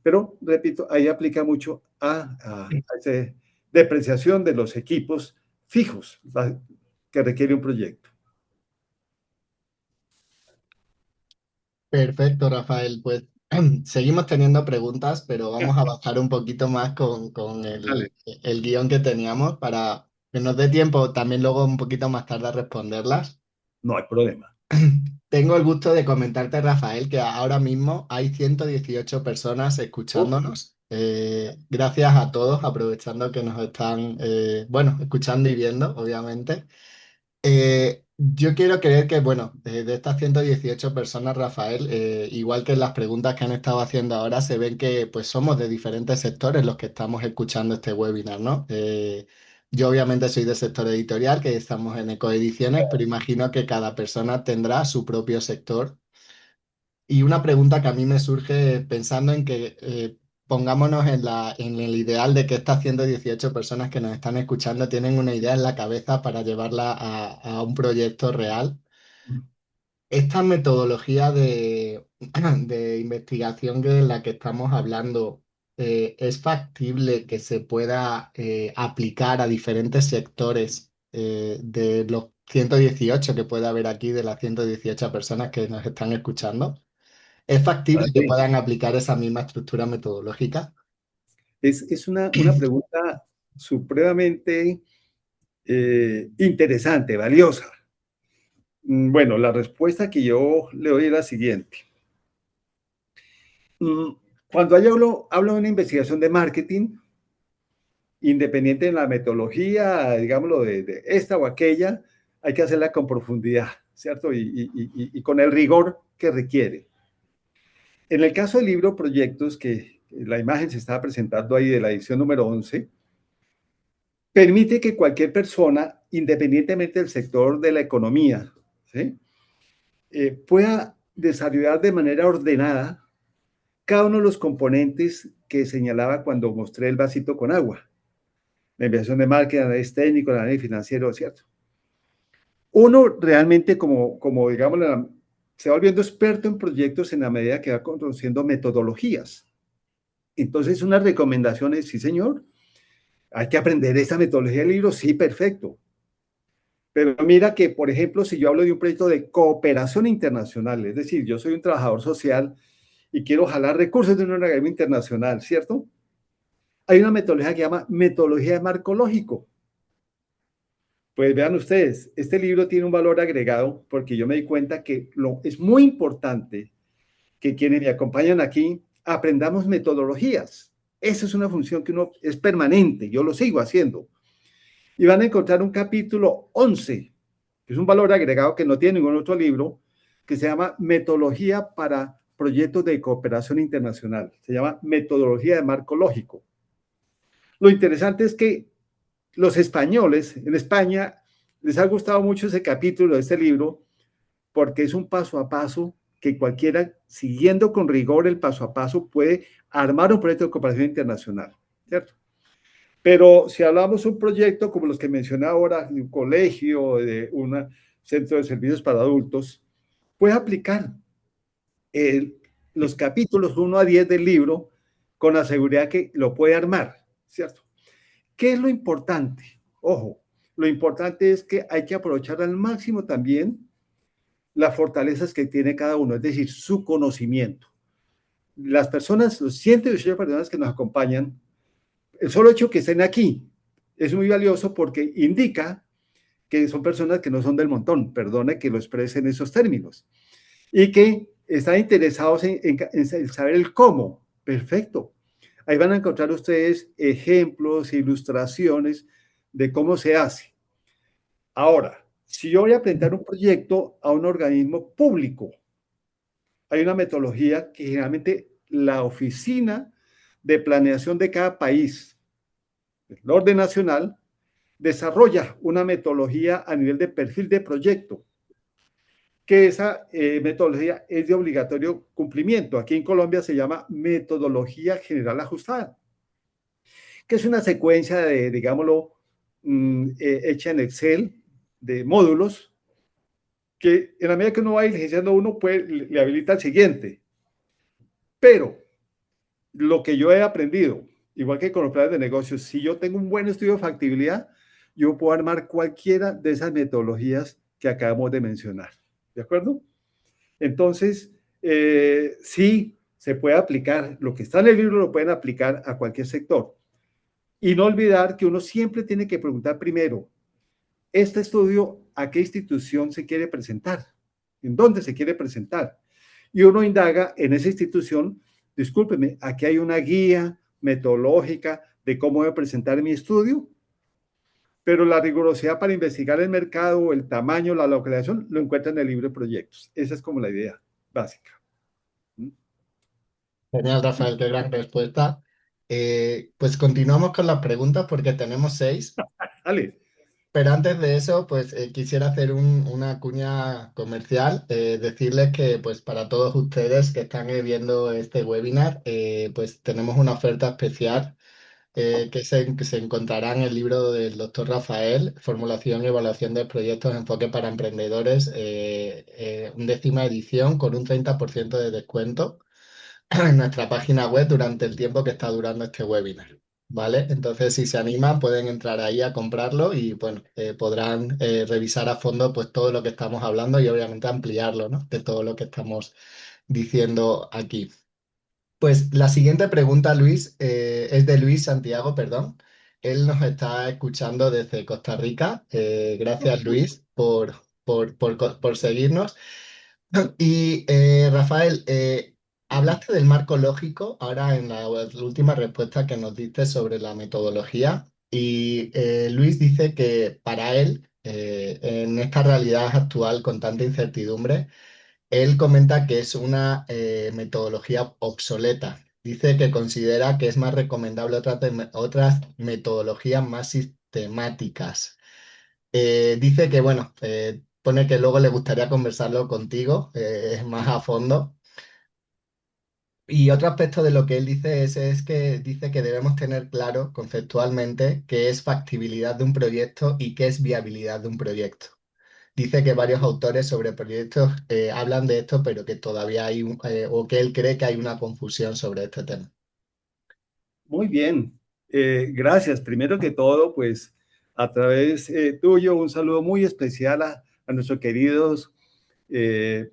Speaker 2: Pero, repito, ahí aplica mucho a esa depreciación de los equipos fijos que requiere un proyecto.
Speaker 1: Perfecto, Rafael. Pues seguimos teniendo preguntas, pero vamos a bajar un poquito más con
Speaker 2: Dale,
Speaker 1: el guión que teníamos para que nos dé tiempo también luego un poquito más tarde a responderlas.
Speaker 2: no hay problema.
Speaker 1: Tengo el gusto de comentarte, Rafael, que ahora mismo hay 118 personas
Speaker 2: Uf,
Speaker 1: escuchándonos. Gracias a todos, aprovechando que nos están, bueno, escuchando y viendo, obviamente. Yo quiero creer que, bueno, de estas 118 personas, Rafael, igual que en las preguntas que han estado haciendo ahora, se ven que pues somos de diferentes sectores los que estamos escuchando este webinar, ¿no? Yo obviamente soy del sector editorial, que estamos en Ecoediciones, pero imagino que cada persona tendrá su propio sector. Y una pregunta que a mí me surge pensando en que pongámonos en el ideal de que estas 118 personas que nos están escuchando tienen una idea en la cabeza para llevarla a un proyecto real. Esta metodología de investigación de la que estamos hablando, ¿es factible que se pueda aplicar a diferentes sectores de los 118 que puede haber aquí, de las 118 personas que nos están escuchando? ¿Es factible que
Speaker 2: Vale.
Speaker 1: puedan aplicar esa misma estructura metodológica?
Speaker 2: Es una pregunta supremamente interesante, valiosa. Bueno, la respuesta que yo le doy es la siguiente. Mm, Cuando yo hablo de una investigación de marketing, independiente de la metodología, digámoslo, de esta o aquella, hay que hacerla con profundidad, ¿cierto? Y con el rigor que requiere. En el caso del libro Proyectos, que la imagen se estaba presentando ahí de la edición número 11, permite que cualquier persona, independientemente del sector de la economía, ¿sí? Pueda desarrollar de manera ordenada cada uno de los componentes que señalaba cuando mostré el vasito con agua. La investigación de marketing, análisis técnico, el análisis financiero, ¿cierto? Uno realmente, como digamos, se va volviendo experto en proyectos en la medida que va conociendo metodologías. Entonces, una recomendación es, sí, señor, hay que aprender esta metodología del libro, sí, perfecto. Pero mira que, por ejemplo, si yo hablo de un proyecto de cooperación internacional, es decir, yo soy un trabajador social y quiero jalar recursos de un organismo internacional, ¿cierto? Hay una metodología que se llama metodología de marco lógico. Pues vean ustedes, este libro tiene un valor agregado porque yo me di cuenta que es muy importante que quienes me acompañan aquí aprendamos metodologías. Esa es una función que uno es permanente, yo lo sigo haciendo. Y van a encontrar un capítulo 11, que es un valor agregado que no tiene ningún otro libro, que se llama Metodología para Proyectos de Cooperación Internacional. Se llama Metodología de Marco Lógico. Lo interesante es que los españoles en España les ha gustado mucho ese capítulo de este libro porque es un paso a paso que cualquiera, siguiendo con rigor el paso a paso, puede armar un proyecto de cooperación internacional, ¿cierto? Pero si hablamos de un proyecto como los que mencioné ahora, de un colegio, de un centro de servicios para adultos, puede aplicar el, los capítulos 1 a 10 del libro con la seguridad que lo puede armar, ¿cierto? ¿Qué es lo importante? Ojo, lo importante es que hay que aprovechar al máximo también las fortalezas que tiene cada uno, es decir, su conocimiento. Las personas, los 118 personas que nos acompañan, el solo hecho que estén aquí es muy valioso porque indica que son personas que no son del montón, perdone que lo exprese en esos términos, y que están interesados en saber el cómo. Perfecto. Ahí van a encontrar ustedes ejemplos, ilustraciones de cómo se hace. Ahora, si yo voy a presentar un proyecto a un organismo público, hay una metodología que generalmente la oficina de planeación de cada país, el orden nacional, desarrolla una metodología a nivel de perfil de proyecto, que esa metodología es de obligatorio cumplimiento. Aquí en Colombia se llama metodología general ajustada, que es una secuencia de, digámoslo, hecha en Excel, de módulos, que en la medida que uno va diligenciando uno, le habilita el siguiente. Pero lo que yo he aprendido, igual que con los planes de negocios, si yo tengo un buen estudio de factibilidad, yo puedo armar cualquiera de esas metodologías que acabamos de mencionar. ¿De acuerdo? Entonces, sí, se puede aplicar, lo que está en el libro lo pueden aplicar a cualquier sector. Y no olvidar que uno siempre tiene que preguntar primero, ¿este estudio a qué institución se quiere presentar? ¿En dónde se quiere presentar? Y uno indaga en esa institución, discúlpeme, aquí hay una guía, metodológica de cómo voy a presentar mi estudio, pero la rigurosidad para investigar el mercado, el tamaño, la localización, lo encuentra en el libro de proyectos. Esa es como la idea básica.
Speaker 1: Genial, Rafael, qué gran respuesta. Pues continuamos con las preguntas porque tenemos seis.
Speaker 2: Dale.
Speaker 1: Pero antes de eso, pues quisiera hacer una cuña comercial, decirles que pues para todos ustedes que están viendo este webinar, pues tenemos una oferta especial que se encontrará en el libro del doctor Rafael, Formulación y Evaluación de Proyectos Enfoque para Emprendedores, undécima edición con un 30% de descuento en nuestra página web durante el tiempo que está durando este webinar. ¿Vale? Entonces, si se animan, pueden entrar ahí a comprarlo y bueno, podrán revisar a fondo pues todo lo que estamos hablando y obviamente ampliarlo, ¿no? De todo lo que estamos diciendo aquí. Pues la siguiente pregunta, Luis, es de Luis Santiago, perdón. Él nos está escuchando desde Costa Rica. Gracias, Luis, por seguirnos. Y Rafael, hablaste del marco lógico ahora en la última respuesta que nos diste sobre la metodología y Luis dice que para él, en esta realidad actual con tanta incertidumbre, él comenta que es una metodología obsoleta. Dice que considera que es más recomendable otras metodologías más sistemáticas. Dice que, bueno, pone que luego le gustaría conversarlo contigo más a fondo. Y otro aspecto de lo que él dice es que dice que debemos tener claro conceptualmente qué es factibilidad de un proyecto y qué es viabilidad de un proyecto. Dice que varios autores sobre proyectos hablan de esto, pero que todavía hay, o que él cree que hay una confusión sobre este tema.
Speaker 2: Muy bien. Gracias. Primero que todo, pues a través tuyo, un saludo muy especial a nuestros queridos, eh,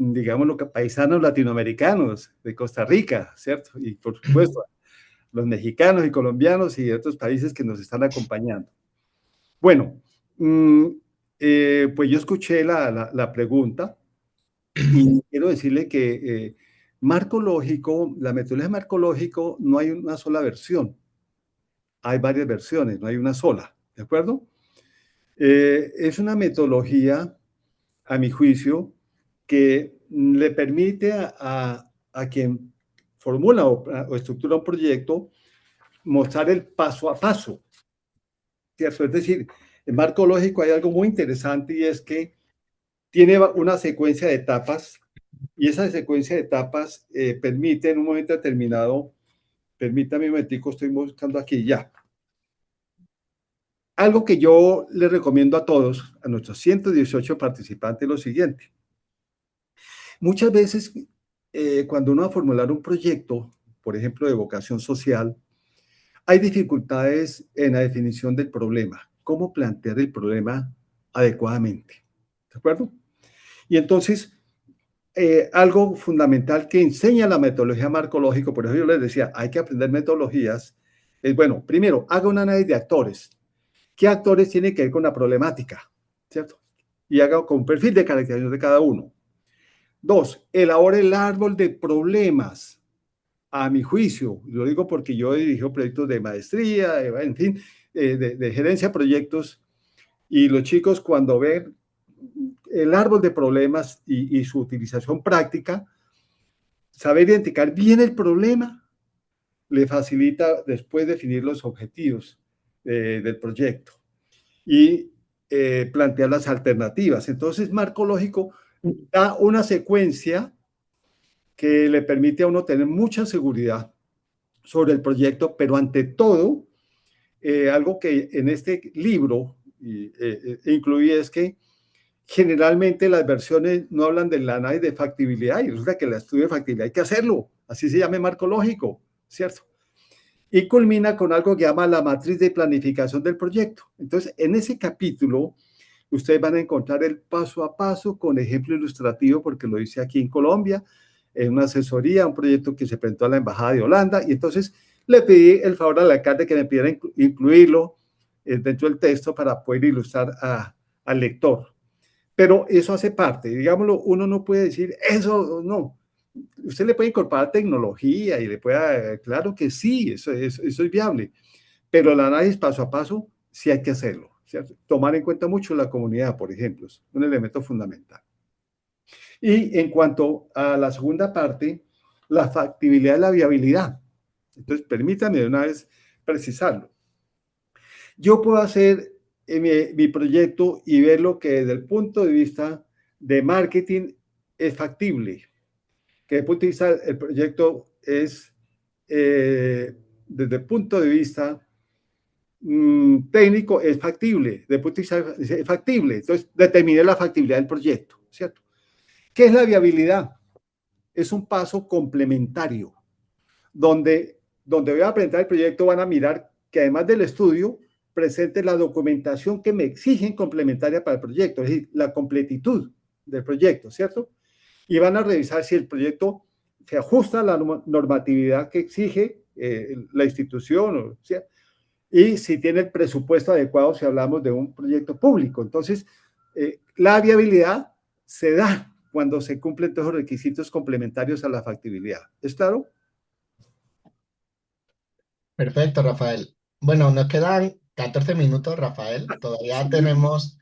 Speaker 2: digámoslo, paisanos latinoamericanos de Costa Rica, ¿cierto? Y por supuesto, los mexicanos y colombianos y de otros países que nos están acompañando. Bueno, mm, pues yo escuché la pregunta y quiero decirle que marco lógico, la metodología de marco lógico, no hay una sola versión, hay varias versiones, no hay una sola, ¿de acuerdo? Es una metodología, a mi juicio, que le permite a quien formula o estructura un proyecto mostrar el paso a paso, ¿cierto? Es decir, en marco lógico hay algo muy interesante y es que tiene una secuencia de etapas y esa secuencia de etapas permite en un momento determinado, permítame un momentico, estoy buscando aquí ya. Algo que yo le recomiendo a todos, a nuestros 118 participantes, lo siguiente. Muchas veces, cuando uno va a formular un proyecto, por ejemplo, de vocación social, hay dificultades en la definición del problema, cómo plantear el problema adecuadamente. ¿De acuerdo? Y entonces, algo fundamental que enseña la metodología marcológico, por eso yo les decía, hay que aprender metodologías, es bueno, primero, haga un análisis de actores. ¿Qué actores tienen que ver con la problemática? ¿Cierto? Y haga con un perfil de caracterización de cada uno. Dos, elabore el árbol de problemas. A mi juicio, lo digo porque yo he dirigido proyectos de maestría, en fin, de gerencia de proyectos, y los chicos cuando ven el árbol de problemas y su utilización práctica, saber identificar bien el problema le facilita después definir los objetivos del proyecto y plantear las alternativas. Entonces, marco lógico da una secuencia que le permite a uno tener mucha seguridad sobre el proyecto, pero ante todo, algo que en este libro incluí es que generalmente las versiones no hablan del análisis de factibilidad y resulta que el estudio de factibilidad hay que hacerlo, así se llama marco lógico, ¿cierto? Y culmina con algo que llama la matriz de planificación del proyecto. Entonces, en ese capítulo, ustedes van a encontrar el paso a paso con ejemplo ilustrativo, porque lo hice aquí en Colombia, en una asesoría, un proyecto que se presentó a la Embajada de Holanda, y entonces le pedí el favor al alcalde que me pidiera incluirlo dentro del texto para poder ilustrar al lector. Pero eso hace parte, digámoslo, uno no puede decir eso, no. usted le puede incorporar tecnología y le pueda, claro que sí, eso es viable, pero el análisis paso a paso sí hay que hacerlo, ¿cierto? Tomar en cuenta mucho la comunidad, por ejemplo, es un elemento fundamental. Y en cuanto a la segunda parte, la factibilidad y la viabilidad. Entonces, permítame de una vez precisarlo. Yo puedo hacer mi proyecto y verlo que desde el punto de vista de marketing es factible, que desde el punto de vista el proyecto es, desde el punto de vista técnico, es factible, desde el punto de vista es factible. Entonces, determiné la factibilidad del proyecto, ¿cierto? ¿Qué es la viabilidad? Es un paso complementario, donde voy a presentar el proyecto, van a mirar que además del estudio, presente la documentación que me exigen complementaria para el proyecto, es decir, la completitud del proyecto, ¿cierto? Y van a revisar si el proyecto se ajusta a la normatividad que exige la institución, ¿sí? Y si tiene el presupuesto adecuado si hablamos de un proyecto público. Entonces, la viabilidad se da cuando se cumplen todos los requisitos complementarios a la factibilidad. ¿Es claro?
Speaker 1: Perfecto, Rafael. Bueno, nos quedan 14 minutos, Rafael. Todavía
Speaker 2: Sí,
Speaker 1: tenemos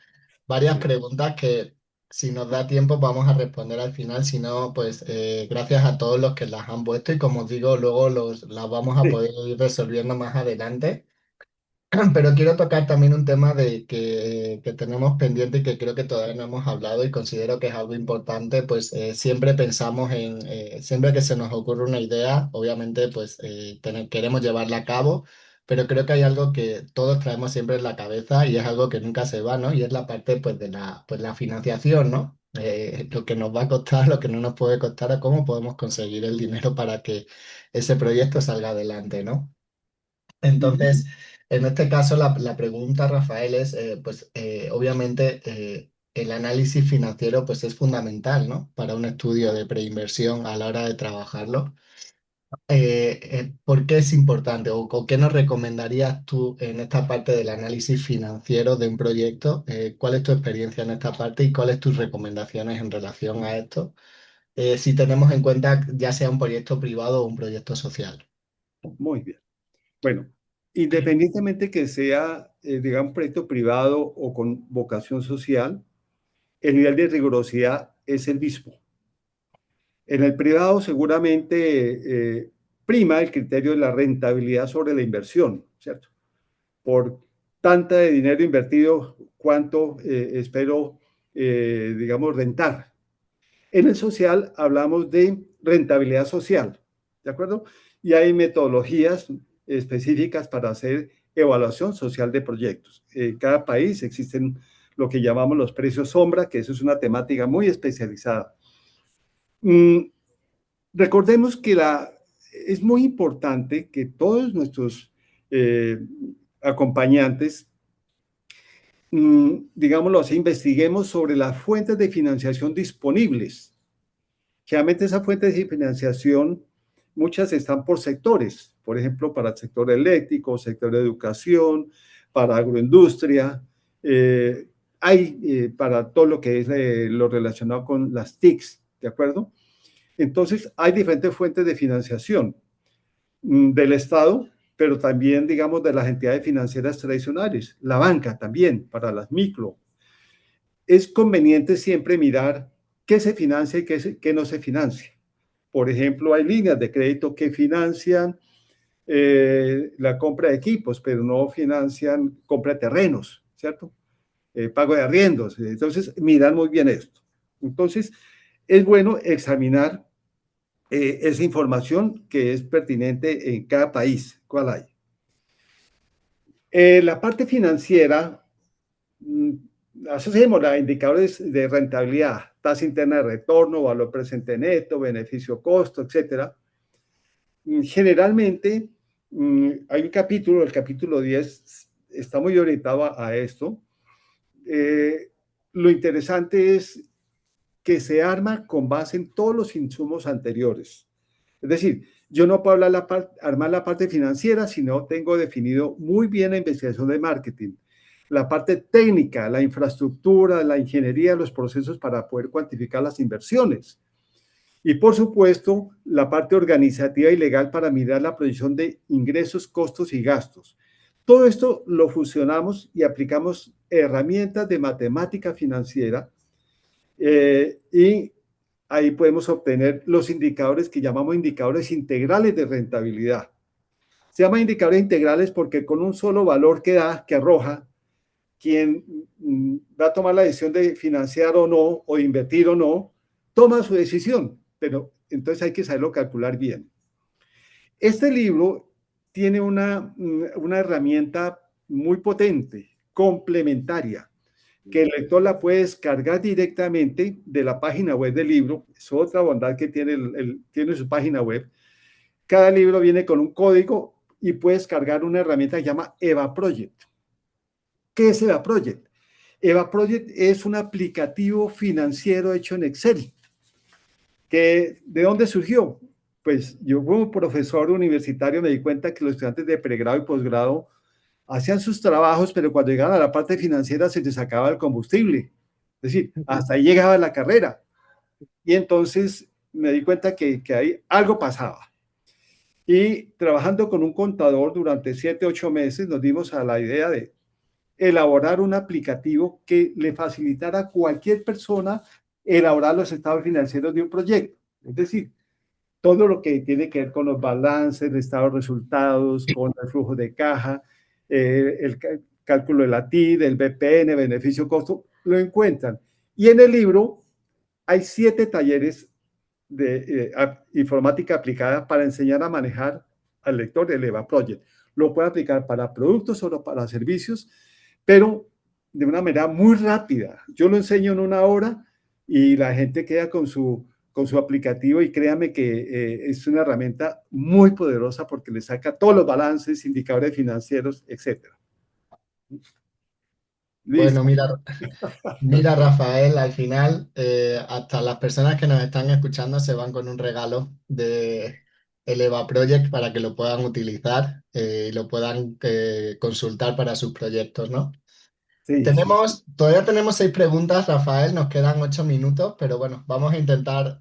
Speaker 1: varias
Speaker 2: sí.
Speaker 1: preguntas que si nos da tiempo vamos a responder al final. Si no, pues gracias a todos los que las han puesto y como os digo, luego las vamos a
Speaker 2: Sí.
Speaker 1: poder ir resolviendo más adelante. Pero quiero tocar también un tema que tenemos pendiente y que creo que todavía no hemos hablado y considero que es algo importante, pues siempre pensamos siempre que se nos ocurre una idea, obviamente pues queremos llevarla a cabo, pero creo que hay algo que todos traemos siempre en la cabeza y es algo que nunca se va, ¿no? Y es la parte pues de la financiación, ¿no? Lo que nos va a costar, lo que no nos puede costar, o cómo podemos conseguir el dinero para que ese proyecto salga adelante, ¿no?
Speaker 2: Ujú.
Speaker 1: Entonces, en este caso, la pregunta, Rafael, es, pues, obviamente, el análisis financiero, pues, es fundamental, ¿no? Para un estudio de preinversión a la hora de trabajarlo. ¿Por qué es importante o qué nos recomendarías tú en esta parte del análisis financiero de un proyecto? ¿Cuál es tu experiencia en esta parte y cuáles tus recomendaciones en relación a esto? Si tenemos en cuenta ya sea un proyecto privado o un proyecto social.
Speaker 2: Muy bien. Bueno, independientemente que sea, digamos, proyecto privado o con vocación social, el nivel de rigurosidad es el mismo. En el privado seguramente prima el criterio de la rentabilidad sobre la inversión, ¿cierto? Por tanta de dinero invertido, cuánto espero, digamos, rentar. En el social hablamos de rentabilidad social, ¿de acuerdo? Y hay metodologías específicas para hacer evaluación social de proyectos. En cada país existen lo que llamamos los precios sombra, que eso es una temática muy especializada. Mm, recordemos que es muy importante que todos nuestros eh, acompañantes, digámoslo así, investiguemos sobre las fuentes de financiación disponibles. Generalmente esas fuentes de financiación, muchas están por sectores, por ejemplo, para el sector eléctrico, sector de educación, para agroindustria, hay para todo lo que es lo relacionado con las TICs, ¿de acuerdo? Entonces, hay diferentes fuentes de financiación del Estado, pero también, digamos, de las entidades financieras tradicionales, la banca también, para las micro. Es conveniente siempre mirar qué se financia y qué no se financia. Por ejemplo, hay líneas de crédito que financian la compra de equipos, pero no financian compra de terrenos, ¿cierto? Pago de arriendos. Entonces, miran muy bien esto. Entonces, es bueno examinar esa información que es pertinente en cada país. ¿Cuál hay? La parte financiera, mm, asociemos a indicadores de rentabilidad, tasa interna de retorno, valor presente neto, beneficio costo, etcétera. Generalmente hay un capítulo, el capítulo 10 está muy orientado a esto. Eh, lo interesante es que se arma con base en todos los insumos anteriores. Es decir, yo no puedo armar la parte financiera si no tengo definido muy bien la investigación de marketing, la parte técnica, la infraestructura, la ingeniería, los procesos para poder cuantificar las inversiones Y por supuesto, la parte organizativa y legal para mirar la proyección de ingresos, costos y gastos. Todo esto lo fusionamos y aplicamos herramientas de matemática financiera y ahí podemos obtener los indicadores que llamamos indicadores integrales de rentabilidad. Se llaman indicadores integrales porque con un solo valor que da, que arroja, quien va a tomar la decisión de financiar o no, o invertir o no, toma su decisión, pero entonces hay que saberlo calcular bien. Este libro tiene una herramienta muy potente, complementaria, que el lector la puede descargar directamente de la página web del libro. Es otra bondad que tiene su página web. Cada libro viene con un código y puedes cargar una herramienta que se llama Eva Project. ¿Qué es Eva Project? Eva Project es un aplicativo financiero hecho en Excel. ¿De dónde surgió? Pues yo como profesor universitario me di cuenta que los estudiantes de pregrado y posgrado hacían sus trabajos, pero cuando llegaban a la parte financiera se les acababa el combustible. Es decir, hasta ahí llegaba la carrera. Y entonces me di cuenta que ahí algo pasaba. Y trabajando con un contador durante 7, 8 meses, nos dimos a la idea de elaborar un aplicativo que le facilitara a cualquier persona elaborar los estados financieros de un proyecto. Es decir, todo lo que tiene que ver con los balances, el estado de resultados, con el flujo de caja, el cálculo de la TID, el BPN, beneficio-costo, lo encuentran. Y en el libro hay 7 talleres de informática aplicada para enseñar a manejar al lector el EVA Project. Lo puede aplicar para productos o para servicios, pero de una manera muy rápida. Yo lo enseño en 1 hora y la gente queda con su aplicativo y créame que es una herramienta muy poderosa porque le saca todos los balances, indicadores financieros, etc.
Speaker 1: Bueno,
Speaker 2: Listo.
Speaker 1: mira, Rafael, al final, hasta las personas que nos están escuchando se van con un regalo de el EVA Project para que lo puedan utilizar y lo puedan consultar para sus proyectos, ¿no?
Speaker 2: Sí, sí.
Speaker 1: Todavía tenemos 6 preguntas, Rafael, nos quedan 8 minutos, pero bueno, vamos a intentar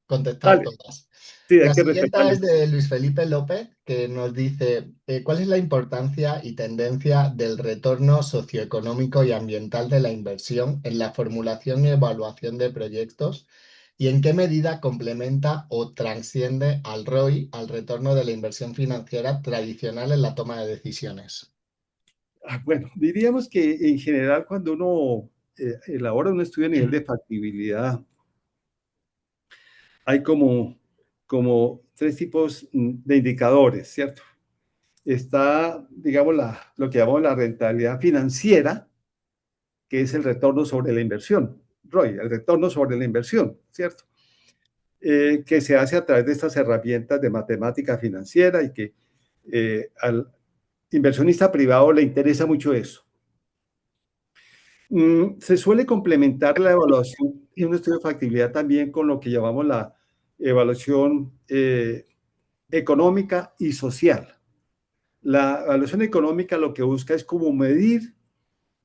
Speaker 1: contestar
Speaker 2: Dale.
Speaker 1: todas.
Speaker 2: Sí, hay
Speaker 1: La
Speaker 2: que
Speaker 1: siguiente
Speaker 2: respetarle.
Speaker 1: es de Luis Felipe López, que nos dice, ¿cuál es la importancia y tendencia del retorno socioeconómico y ambiental de la inversión en la formulación y evaluación de proyectos? ¿Y en qué medida complementa o transciende al ROI, al retorno de la inversión financiera tradicional en la toma de decisiones?
Speaker 2: Bueno, diríamos que en general cuando uno elabora un estudio a nivel de factibilidad, hay como 3 tipos de indicadores, ¿cierto? Está, digamos, lo que llamamos la rentabilidad financiera, que es el retorno sobre la inversión, ROI, el retorno sobre la inversión, ¿cierto? Que se hace a través de estas herramientas de matemática financiera y que al inversionista privado le interesa mucho eso. Se suele complementar la evaluación y un estudio de factibilidad también con lo que llamamos la evaluación económica y social. La evaluación económica lo que busca es como medir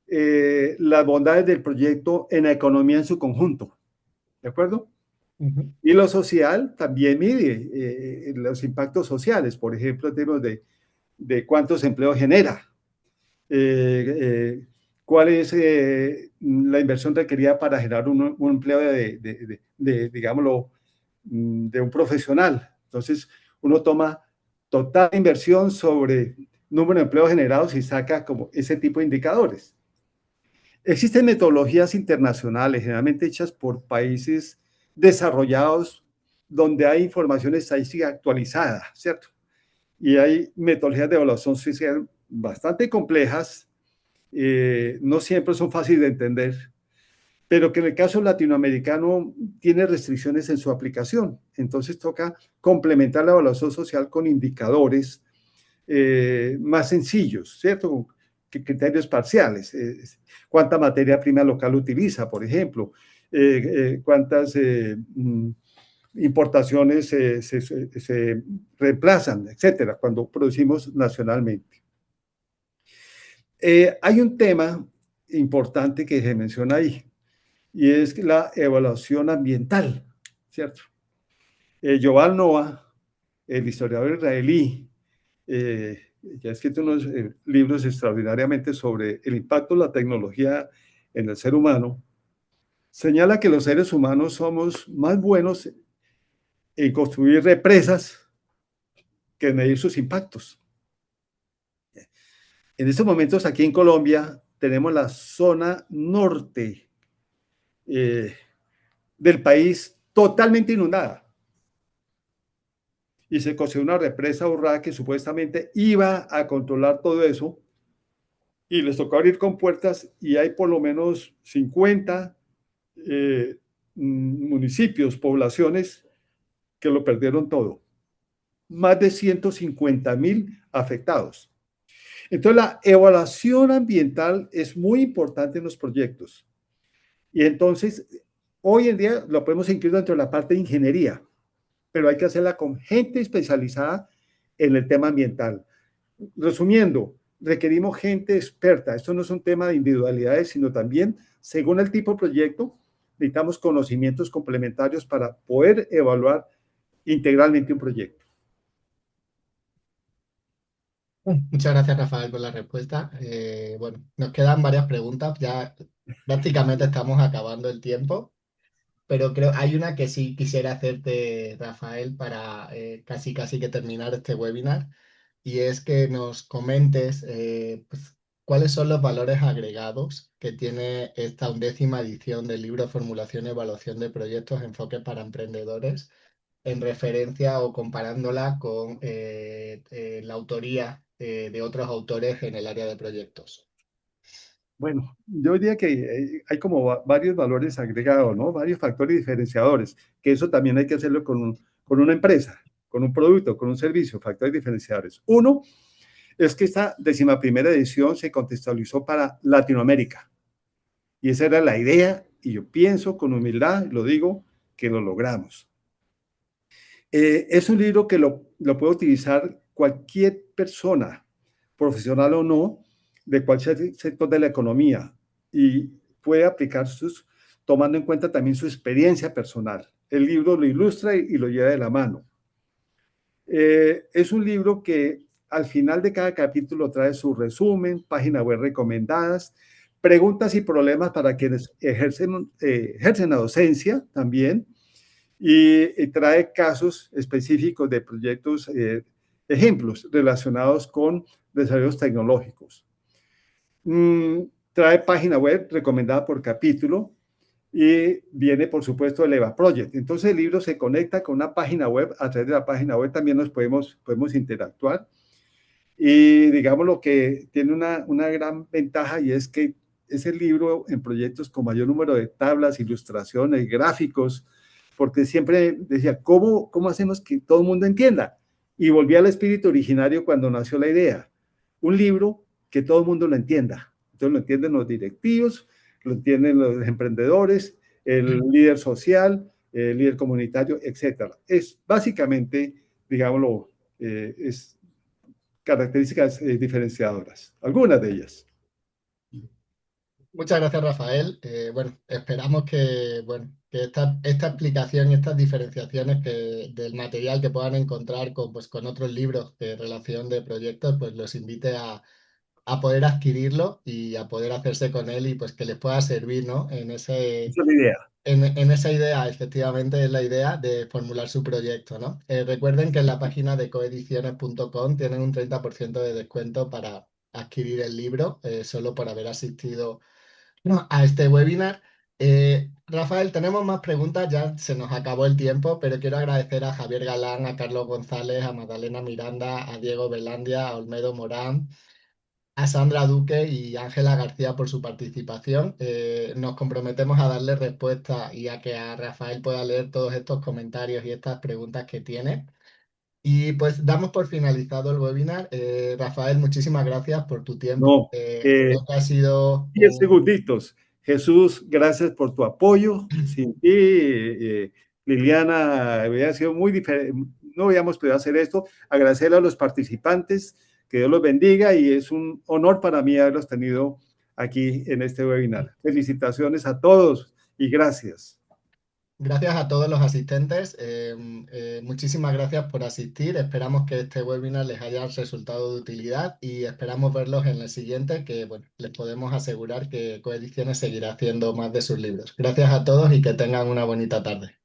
Speaker 2: las bondades del proyecto en la economía en su conjunto, ¿de acuerdo?
Speaker 1: Ujú.
Speaker 2: Y lo social también mide los impactos sociales, por ejemplo, en términos de cuántos empleos genera, eh, eh, cuál es la inversión requerida para generar un empleo digámoslo, de un profesional. Entonces, uno toma total inversión sobre número de empleos generados y saca como ese tipo de indicadores. Existen metodologías internacionales, generalmente hechas por países desarrollados, donde hay información estadística actualizada, ¿cierto? Y hay metodologías de evaluación social bastante complejas, no siempre son fáciles de entender, pero que en el caso latinoamericano tiene restricciones en su aplicación. Entonces toca complementar la evaluación social con indicadores más sencillos, ¿cierto? Que criterios parciales. ¿Cuánta materia prima local utiliza, por ejemplo? ¿Cuántas importaciones se reemplazan, etcétera, cuando producimos nacionalmente? Hay un tema importante que se menciona ahí, y es la evaluación ambiental, ¿cierto? Yuval Noah, el historiador israelí, ya ha escrito unos libros extraordinariamente sobre el impacto de la tecnología en el ser humano, señala que los seres humanos somos más buenos en construir represas que en medir sus impactos. En estos momentos aquí en Colombia tenemos la zona norte eh, del país totalmente inundada y se construyó una represa Urrá que supuestamente iba a controlar todo eso y les tocó abrir con puertas y hay por lo menos 50 municipios, poblaciones que lo perdieron todo. Más de 150.000 afectados. Entonces, la evaluación ambiental es muy importante en los proyectos. Y entonces, hoy en día lo podemos incluir dentro de la parte de ingeniería, pero hay que hacerla con gente especializada en el tema ambiental. Resumiendo, requerimos gente experta. Esto no es un tema de individualidades, sino también, según el tipo de proyecto, necesitamos conocimientos complementarios para poder evaluar integralmente un proyecto.
Speaker 1: Muchas gracias, Rafael, por la respuesta. Bueno, nos quedan varias preguntas. Ya prácticamente estamos acabando el tiempo, pero creo hay una que sí quisiera hacerte, Rafael, para casi casi que terminar este webinar, y es que nos comentes pues, cuáles son los valores agregados que tiene esta 11ª edición del libro Formulación y Evaluación de Proyectos, Enfoques para Emprendedores, en referencia o comparándola con la autoría de otros autores en el área de proyectos.
Speaker 2: Bueno, yo diría que hay como varios valores agregados, ¿no? Varios factores diferenciadores, que eso también hay que hacerlo con una empresa, con un producto, con un servicio, factores diferenciadores. Uno es que esta 11ª edición se contextualizó para Latinoamérica y esa era la idea y yo pienso con humildad, lo digo, que lo logramos. Es un libro que lo puede utilizar cualquier persona, profesional o no, de cualquier sector de la economía y puede aplicar tomando en cuenta también su experiencia personal. El libro lo ilustra y lo lleva de la mano. Es un libro que al final de cada capítulo trae su resumen, páginas web recomendadas, preguntas y problemas para quienes ejercen la docencia también, y trae casos específicos de proyectos, ejemplos relacionados con desarrollos tecnológicos. Trae página web recomendada por capítulo y viene, por supuesto, el EVA Project. Entonces el libro se conecta con una página web. A través de la página web también nos podemos interactuar. Y digamos lo que tiene una gran ventaja y es que es el libro en proyectos con mayor número de tablas, ilustraciones, gráficos, porque siempre decía, ¿cómo hacemos que todo el mundo entienda? Y volví al espíritu originario cuando nació la idea. Un libro que todo el mundo lo entienda. Entonces lo entienden los directivos, lo entienden los emprendedores, el líder social, el líder comunitario, etcétera. Es básicamente, digámoslo, es características diferenciadoras, algunas de ellas.
Speaker 1: Muchas gracias, Rafael. Bueno, esperamos que, bueno, que esta explicación y estas diferenciaciones del material que puedan encontrar con, pues, con otros libros de relación de proyectos, pues los invite a poder adquirirlo y a poder hacerse con él y pues que les pueda servir, ¿no?
Speaker 2: Esa es la idea.
Speaker 1: En esa idea, efectivamente, es la idea de formular su proyecto, ¿no? Recuerden que en la página de coediciones.com tienen un 30% de descuento para adquirir el libro, solo por haber asistido, ¿no?, a este webinar. Rafael, tenemos más preguntas, ya se nos acabó el tiempo, pero quiero agradecer a Javier Galán, a Carlos González, a Magdalena Miranda, a Diego Belandia, a Olmedo Morán, a Sandra Duque y Ángela García por su participación. Nos comprometemos a darle respuesta y a que a Rafael pueda leer todos estos comentarios y estas preguntas que tiene. Y pues damos por finalizado el webinar. Rafael, muchísimas gracias por tu tiempo.
Speaker 2: No,
Speaker 1: Creo que ha sido
Speaker 2: 10 segunditos. Jesús, gracias por tu apoyo. Sin ti, Liliana, hubiera sido muy diferente, no habíamos podido hacer esto. Agradecerle a los participantes, que Dios los bendiga y es un honor para mí haberlos tenido aquí en este webinar. Felicitaciones a todos Y gracias.
Speaker 1: Gracias a todos los asistentes. Muchísimas gracias por asistir. Esperamos que este webinar les haya resultado de utilidad y esperamos verlos en el siguiente, que bueno, les podemos asegurar que Coediciones seguirá haciendo más de sus libros. Gracias a todos y que tengan una bonita tarde.